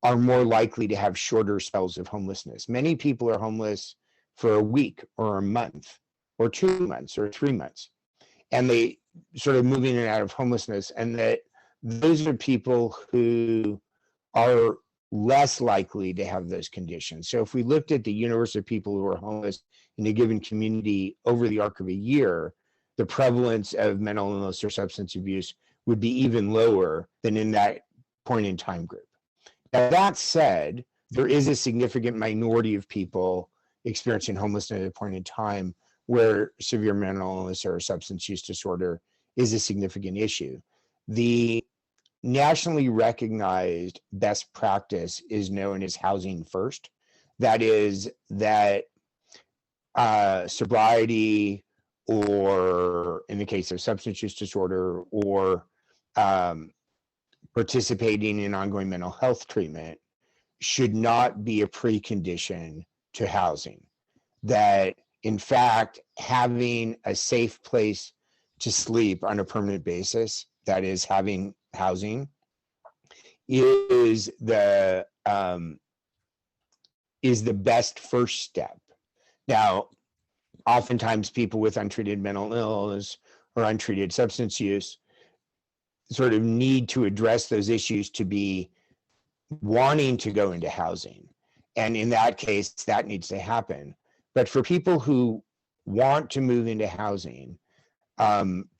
are more likely to have shorter spells of homelessness. Many people are homeless for a week or a month or 2 months or 3 months, and they sort of moving in and out of homelessness, and that those are people who are less likely to have those conditions. So if we looked at the universe of people who are homeless in a given community over the arc of a year, the prevalence of mental illness or substance abuse would be even lower than in that point in time group. Now, that said, there is a significant minority of people experiencing homelessness at a point in time where severe mental illness or substance use disorder is a significant issue. The nationally recognized best practice is known as housing first. That is that sobriety, or in the case of substance use disorder, or participating in ongoing mental health treatment should not be a precondition to housing. That in fact, having a safe place to sleep on a permanent basis, that is having housing, is the best first step. Now, oftentimes people with untreated mental illness or untreated substance use sort of need to address those issues to be wanting to go into housing. And in that case, that needs to happen. But for people who want to move into housing,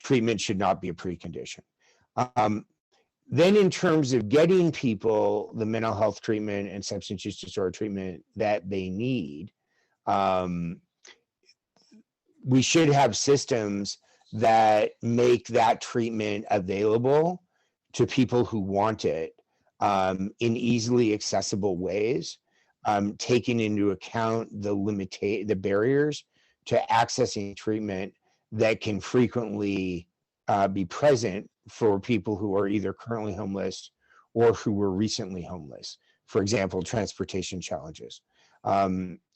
treatment should not be a precondition. Then in terms of getting people the mental health treatment and substance use disorder treatment that they need, we should have systems that make that treatment available to people who want it in easily accessible ways, taking into account the barriers to accessing treatment that can frequently be present for people who are either currently homeless or who were recently homeless. For example, transportation challenges.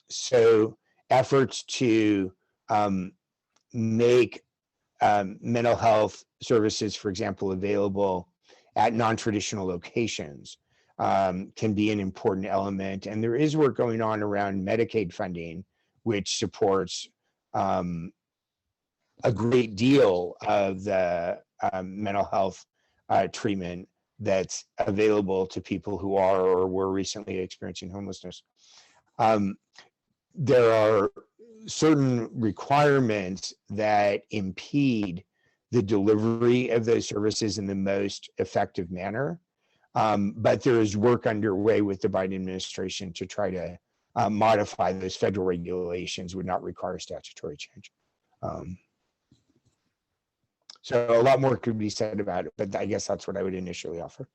So efforts to make mental health services, for example, available at non-traditional locations can be an important element. And there is work going on around Medicaid funding, which supports a great deal of the mental health treatment that's available to people who are or were recently experiencing homelessness. There are certain requirements that impede the delivery of those services in the most effective manner. But there is work underway with the Biden administration to try to modify those federal regulations, would not require statutory change. So a lot more could be said about it, but I guess that's what I would initially offer.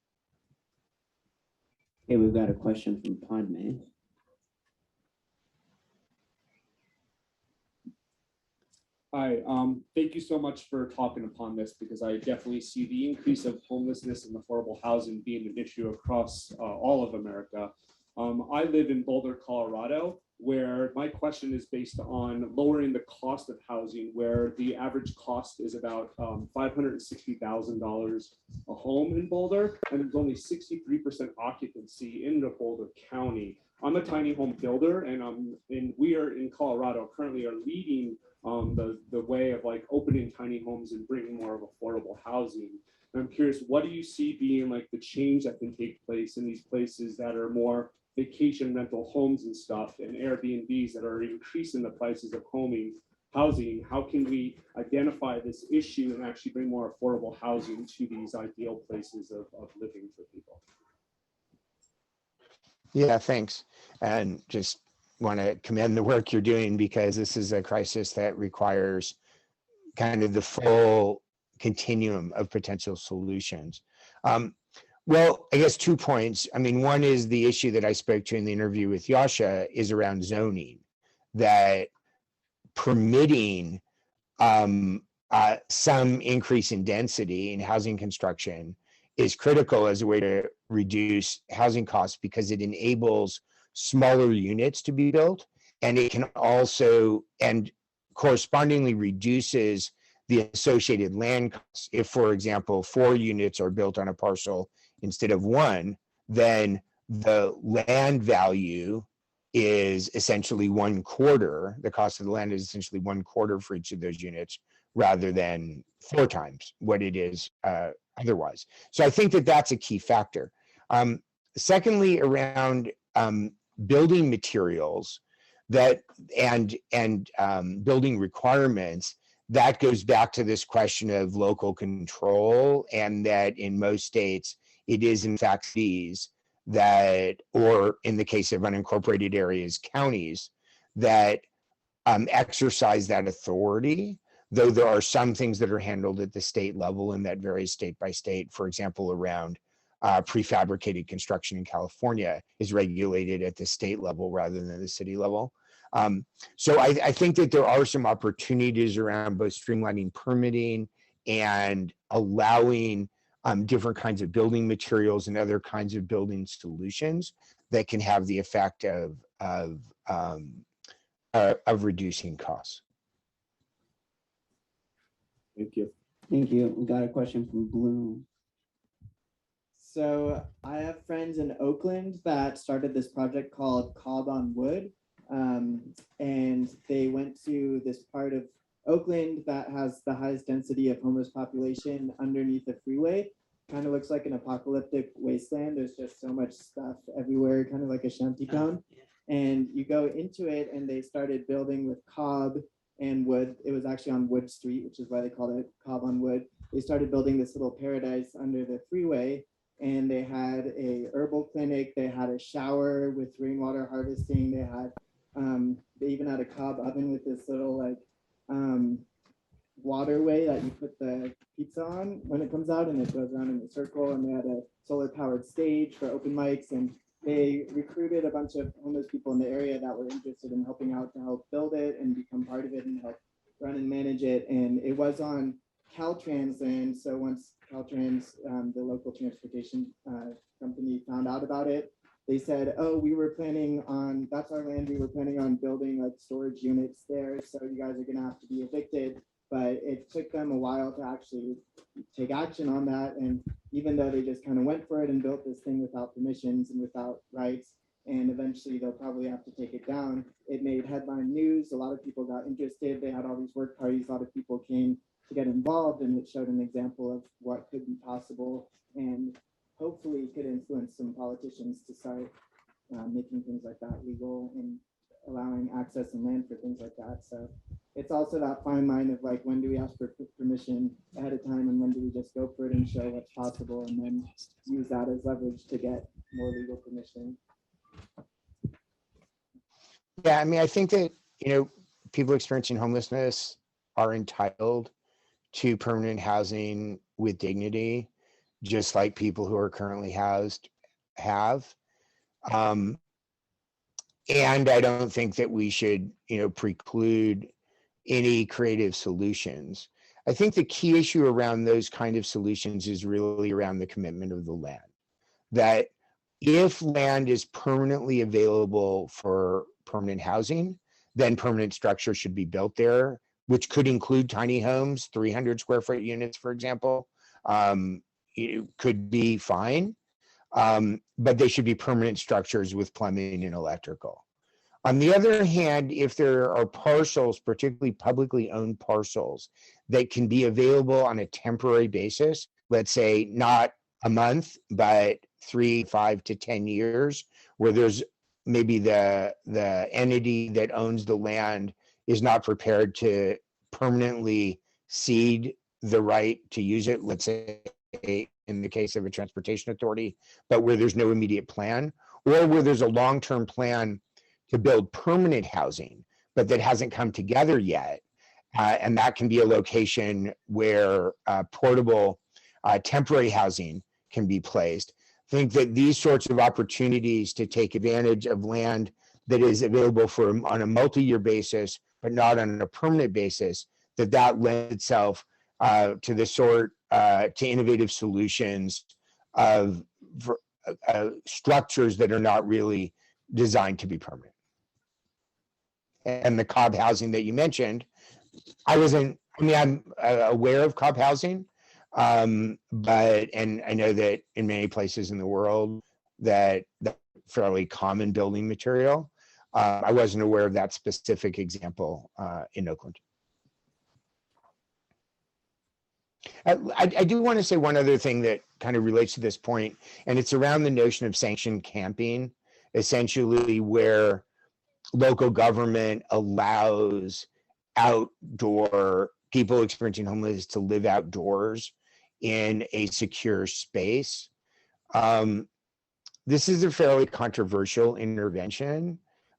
Okay, we've got a question from Pondman. Hi, thank you so much for talking upon this, because I definitely see the increase of homelessness and affordable housing being an issue across all of America. I live in Boulder, Colorado, where my question is based on lowering the cost of housing, where the average cost is about $560,000 a home in Boulder, and there's only 63% occupancy in the Boulder County. I'm a tiny home builder, and we are in Colorado currently are leading the way of like opening tiny homes and bringing more of affordable housing. And I'm curious, what do you see being like the change that can take place in these places that are more vacation rental homes and stuff, and Airbnbs that are increasing the prices of housing? How can we identify this issue and actually bring more affordable housing to these ideal places of living for people? Yeah, thanks. And just want to commend the work you're doing, because this is a crisis that requires kind of the full continuum of potential solutions. Well, I guess 2 points. I mean, one is the issue that I spoke to in the interview with Yasha is around zoning, that permitting some increase in density in housing construction is critical as a way to reduce housing costs, because it enables smaller units to be built, and it can also, and correspondingly reduces the associated land costs. If, for example, 4 units are built on a parcel instead of 1, then the land value is essentially 1/4. The cost of the land is essentially 1/4 for each of those units, rather than 4 times what it is otherwise. So I think that that's a key factor. Secondly, around building materials and building requirements, that goes back to this question of local control, and that in most states, it is in fact cities that, or in the case of unincorporated areas, counties, that exercise that authority, though there are some things that are handled at the state level, and that varies state by state. For example, around prefabricated construction in California is regulated at the state level rather than the city level. So I think that there are some opportunities around both streamlining permitting and allowing different kinds of building materials and other kinds of building solutions that can have the effect of reducing costs. Thank you. Thank you. We got a question from Bloom. So I have friends in Oakland that started this project called Cob on Wood. And they went to this part of Oakland that has the highest density of homeless population underneath the freeway. Kind of looks like an apocalyptic wasteland. There's just so much stuff everywhere, kind of like a shanty town. And you go into it, and they started building with cob and wood. It was actually on Wood Street, which is why they called it Cob on Wood. They started building this little paradise under the freeway, and they had a herbal clinic. They had a shower with rainwater harvesting. They even had a cob oven with this little like waterway that you put the pizza on when it comes out, and it goes around in a circle. And they had a solar powered stage for open mics, and they recruited a bunch of homeless people in the area that were interested in helping out to help build it and become part of it and help run and manage it. And it was on Caltrans land. So once Caltrans, the local transportation company, found out about it, they said, oh, we were planning on, that's our land, we were planning on building like storage units there, so you guys are gonna have to be evicted. But it took them a while to actually take action on that. And even though they just kind of went for it and built this thing without permissions and without rights, and eventually they'll probably have to take it down, it made headline news. A lot of people got interested. They had all these work parties. A lot of people came to get involved, and it showed an example of what could be possible, and hopefully could influence some politicians to start making things like that legal and allowing access and land for things like that. So it's also that fine line of like, when do we ask for permission ahead of time, and when do we just go for it and show what's possible, and then use that as leverage to get more legal permission. Yeah, I mean, I think that, people experiencing homelessness are entitled to permanent housing with dignity, just like people who are currently housed have. And I don't think that we should, preclude any creative solutions. I think the key issue around those kind of solutions is really around the commitment of the land. That if land is permanently available for permanent housing, then permanent structure should be built there, which could include tiny homes, 300 square foot units, for example. It could be fine, but they should be permanent structures with plumbing and electrical. On the other hand, if there are parcels, particularly publicly owned parcels, that can be available on a temporary basis, let's say not a month, but 3, 5 to 10 years, where there's maybe the entity that owns the land is not prepared to permanently cede the right to use it, let's say in the case of a transportation authority, but where there's no immediate plan, or where there's a long-term plan to build permanent housing, but that hasn't come together yet. And that can be a location where portable temporary housing can be placed. I think that these sorts of opportunities to take advantage of land that is available on a multi-year basis, but not on a permanent basis, that lends itself to the sort to innovative solutions of structures that are not really designed to be permanent. And the cob housing that you mentioned, I'm aware of cob housing, but I know that in many places in the world that's fairly common building material. I wasn't aware of that specific example in Oakland. I do want to say one other thing that kind of relates to this point, and it's around the notion of sanctioned camping, essentially where local government allows outdoor people experiencing homelessness to live outdoors in a secure space. This is a fairly controversial intervention.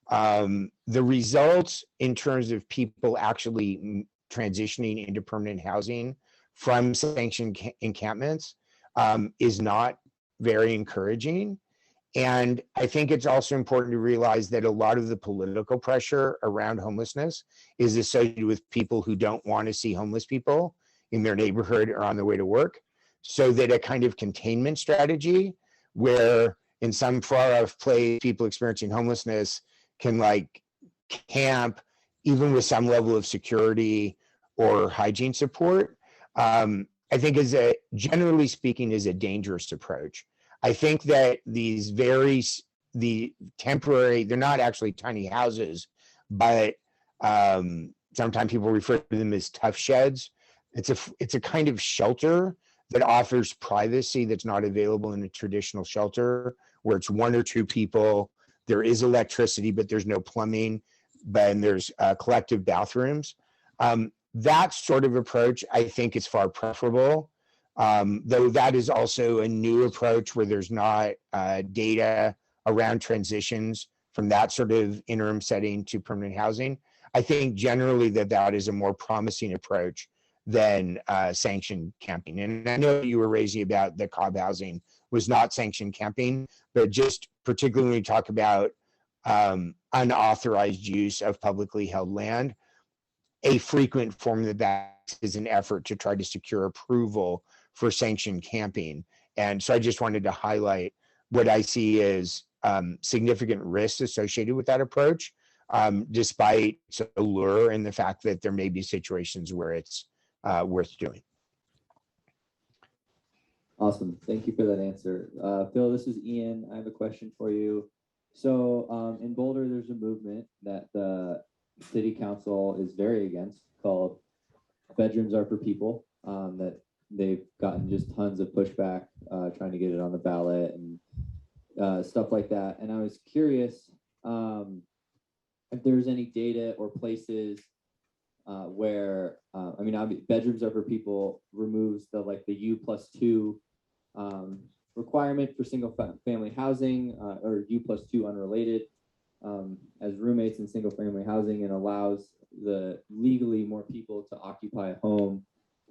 The results in terms of people actually transitioning into permanent housing from sanctioned encampments is not very encouraging. And I think it's also important to realize that a lot of the political pressure around homelessness is associated with people who don't want to see homeless people in their neighborhood or on their way to work. So that a kind of containment strategy where in some far off place, people experiencing homelessness can like camp, even with some level of security or hygiene support, I think generally speaking, is a dangerous approach. I think that the temporary, they're not actually tiny houses, but sometimes people refer to them as tough sheds. It's a kind of shelter that offers privacy that's not available in a traditional shelter, where it's one or two people. There is electricity, but there's no plumbing, and there's collective bathrooms. That sort of approach, I think, is far preferable, though that is also a new approach where there's not data around transitions from that sort of interim setting to permanent housing. I think generally that is a more promising approach than sanctioned camping. And I know you were raising about the cob housing was not sanctioned camping, but just particularly when we talk about unauthorized use of publicly held land, a frequent form of that is an effort to try to secure approval for sanctioned camping. And so I just wanted to highlight what I see as significant risks associated with that approach, despite its allure and the fact that there may be situations where it's worth doing. Awesome. Thank you for that answer. Phil, this is Ian. I have a question for you. So in Boulder, there's a movement that the city council is very against called Bedrooms Are for People, that they've gotten just tons of pushback trying to get it on the ballot and stuff like that. And I was curious if there's any data or places where, I mean, Bedrooms Are for People removes the U+2 requirement for single family housing or U+2 unrelated as roommates in single family housing, and allows the legally more people to occupy a home.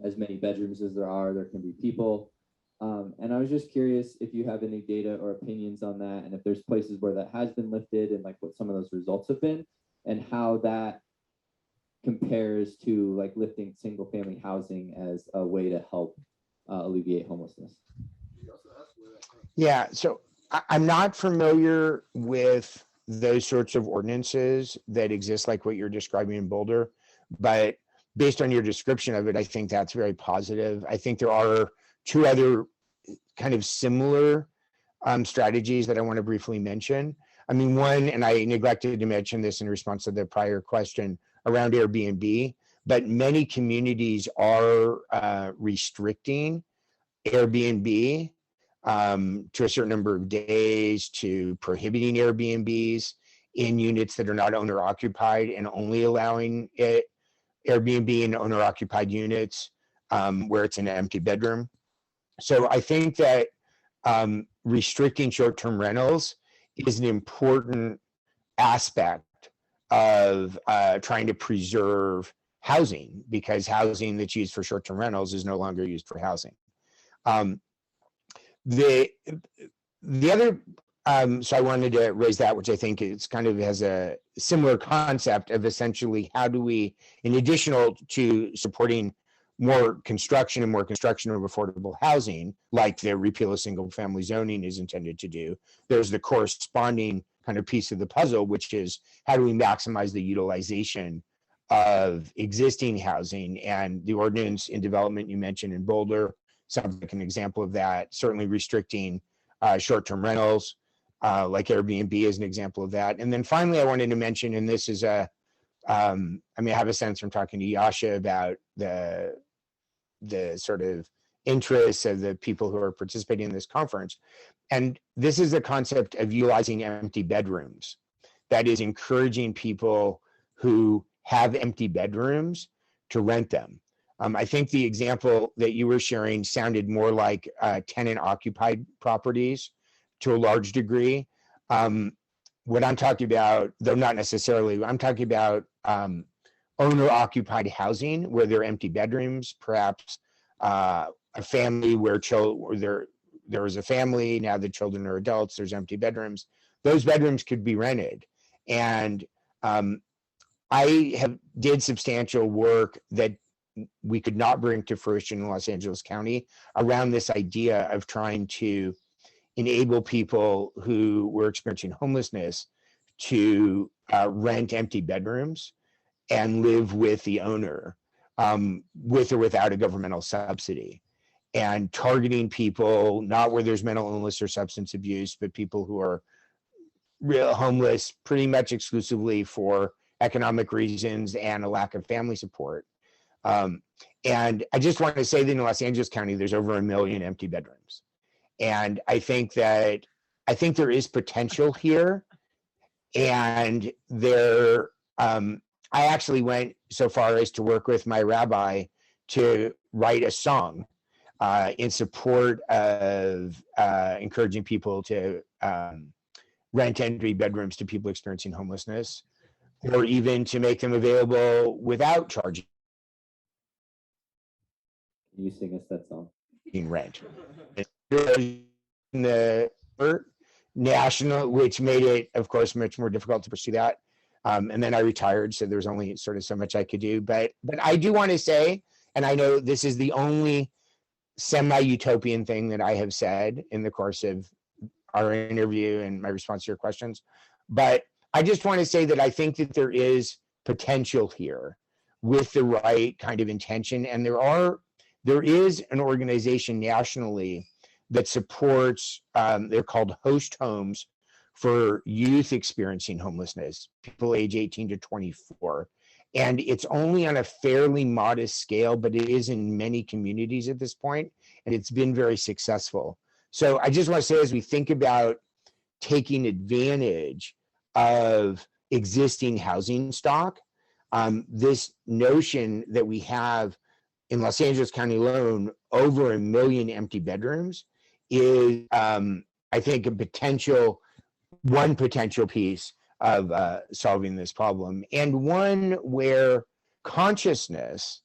As many bedrooms as there can be people. And I was just curious if you have any data or opinions on that, and if there's places where that has been lifted and what some of those results have been, and how that compares to lifting single family housing as a way to help alleviate homelessness. Yeah, so I'm not familiar with those sorts of ordinances that exist like what you're describing in Boulder, but based on your description of it, I think that's very positive. I think there are two other kind of similar strategies that I want to briefly mention. I mean, one, and I neglected to mention this in response to the prior question around Airbnb, but many communities are restricting Airbnb to a certain number of days, to prohibiting Airbnbs in units that are not owner occupied, and only allowing Airbnb in owner occupied units where it's an empty bedroom. So I think that restricting short-term rentals is an important aspect of trying to preserve housing, because housing that's used for short-term rentals is no longer used for housing. The other, so I wanted to raise that, which I think it's kind of has a similar concept of essentially how do we, in addition to supporting more construction of affordable housing, like the repeal of single family zoning is intended to do, there's the corresponding kind of piece of the puzzle, which is how do we maximize the utilization of existing housing. And the ordinance in development you mentioned in Boulder sounds like an example of that. Certainly restricting short-term rentals, like Airbnb is an example of that. And then finally, I wanted to mention, and this is I have a sense from talking to Yasha about the sort of interests of the people who are participating in this conference. And this is the concept of utilizing empty bedrooms. That is encouraging people who have empty bedrooms to rent them. I think the example that you were sharing sounded more like tenant occupied properties to a large degree. What I'm talking about, though not necessarily, I'm talking about owner occupied housing where there are empty bedrooms, perhaps a family where there was a family, now the children are adults, there's empty bedrooms. Those bedrooms could be rented. And I did substantial work that we could not bring to fruition in Los Angeles County around this idea of trying to enable people who were experiencing homelessness to rent empty bedrooms and live with the owner, with or without a governmental subsidy, and targeting people not where there's mental illness or substance abuse, but people who are real homeless pretty much exclusively for economic reasons and a lack of family support. And I just want to say that in Los Angeles County, there's over 1 million empty bedrooms. And I think there is potential here. And I actually went so far as to work with my rabbi to write a song in support of encouraging people to rent empty bedrooms to people experiencing homelessness, or even to make them available without charging Can you sing us that song? rent. In the national, which made it, of course, much more difficult to pursue that. And then I retired, so there was only sort of so much I could do. But I do want to say, and I know this is the only semi-utopian thing that I have said in the course of our interview and my response to your questions, but I just want to say that I think that there is potential here with the right kind of intention, and there is an organization nationally that supports, they're called host homes for youth experiencing homelessness, people age 18 to 24. And it's only on a fairly modest scale, but it is in many communities at this point, and it's been very successful. So I just want to say, as we think about taking advantage of existing housing stock, this notion that we have in Los Angeles County alone over 1 million empty bedrooms is, I think, one potential piece of solving this problem, and one where consciousness,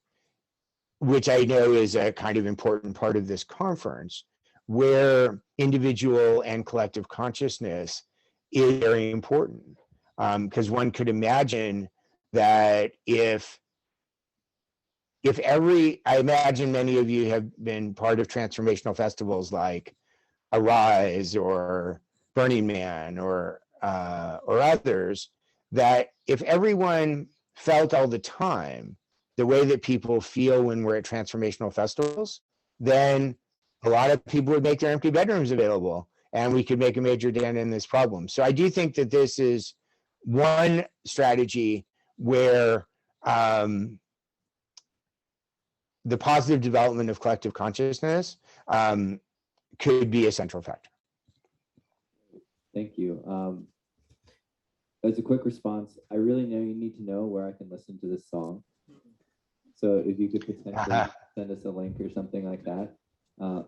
which I know is a kind of important part of this conference, where individual and collective consciousness is very important. Because one could imagine that I imagine many of you have been part of transformational festivals like Arise or Burning Man or others, that if everyone felt all the time the way that people feel when we're at transformational festivals, then a lot of people would make their empty bedrooms available, and we could make a major dent in this problem. So I do think that this is one strategy where the positive development of collective consciousness could be a central factor. Thank you. As a quick response, I really need to know where I can listen to this song. So if you could potentially send us a link or something like that,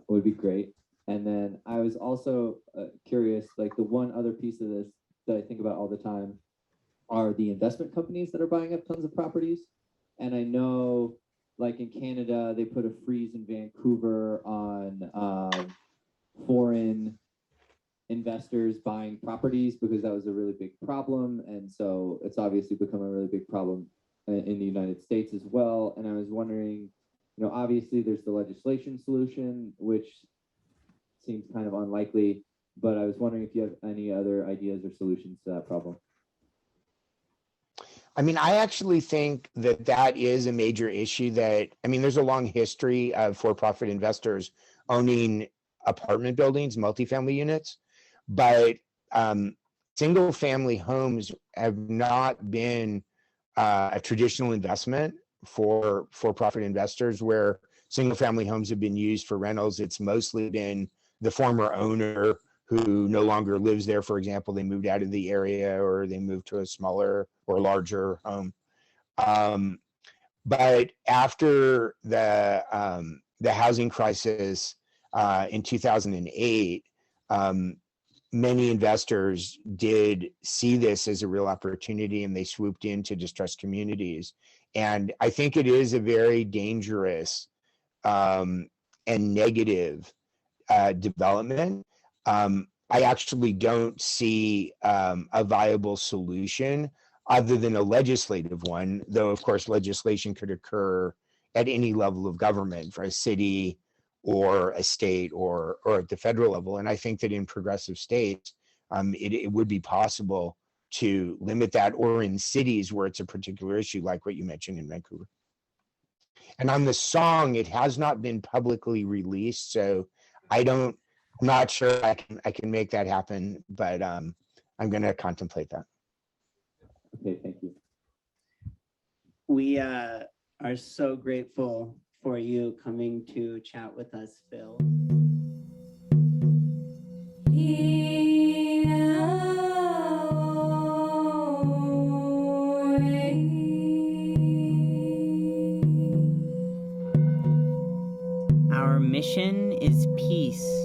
would be great. And then I was also curious, like the one other piece of this that I think about all the time are the investment companies that are buying up tons of properties. And I know, like in Canada, they put a freeze in Vancouver on foreign investors buying properties because that was a really big problem. And so it's obviously become a really big problem in the United States as well. And I was wondering, obviously there's the legislation solution, which seems kind of unlikely, but I was wondering if you have any other ideas or solutions to that problem. I mean, I actually think that is a major issue there's a long history of for-profit investors owning apartment buildings, multifamily units, but single-family homes have not been a traditional investment for for-profit investors, where single-family homes have been used for rentals. It's mostly been the former owner who no longer lives there. For example, they moved out of the area or they moved to a smaller or larger home. But after the housing crisis in 2008, many investors did see this as a real opportunity, and they swooped into distressed communities. And I think it is a very dangerous and negative development. I actually don't see a viable solution other than a legislative one, though of course legislation could occur at any level of government, for a city or a state or at the federal level. And I think that in progressive states, it would be possible to limit that, or in cities where it's a particular issue, like what you mentioned in Vancouver. And on the song, it has not been publicly released, so I'm not sure I can make that happen, but I'm going to contemplate that. Okay, thank you. We are so grateful for you coming to chat with us, Phil. Our mission is peace.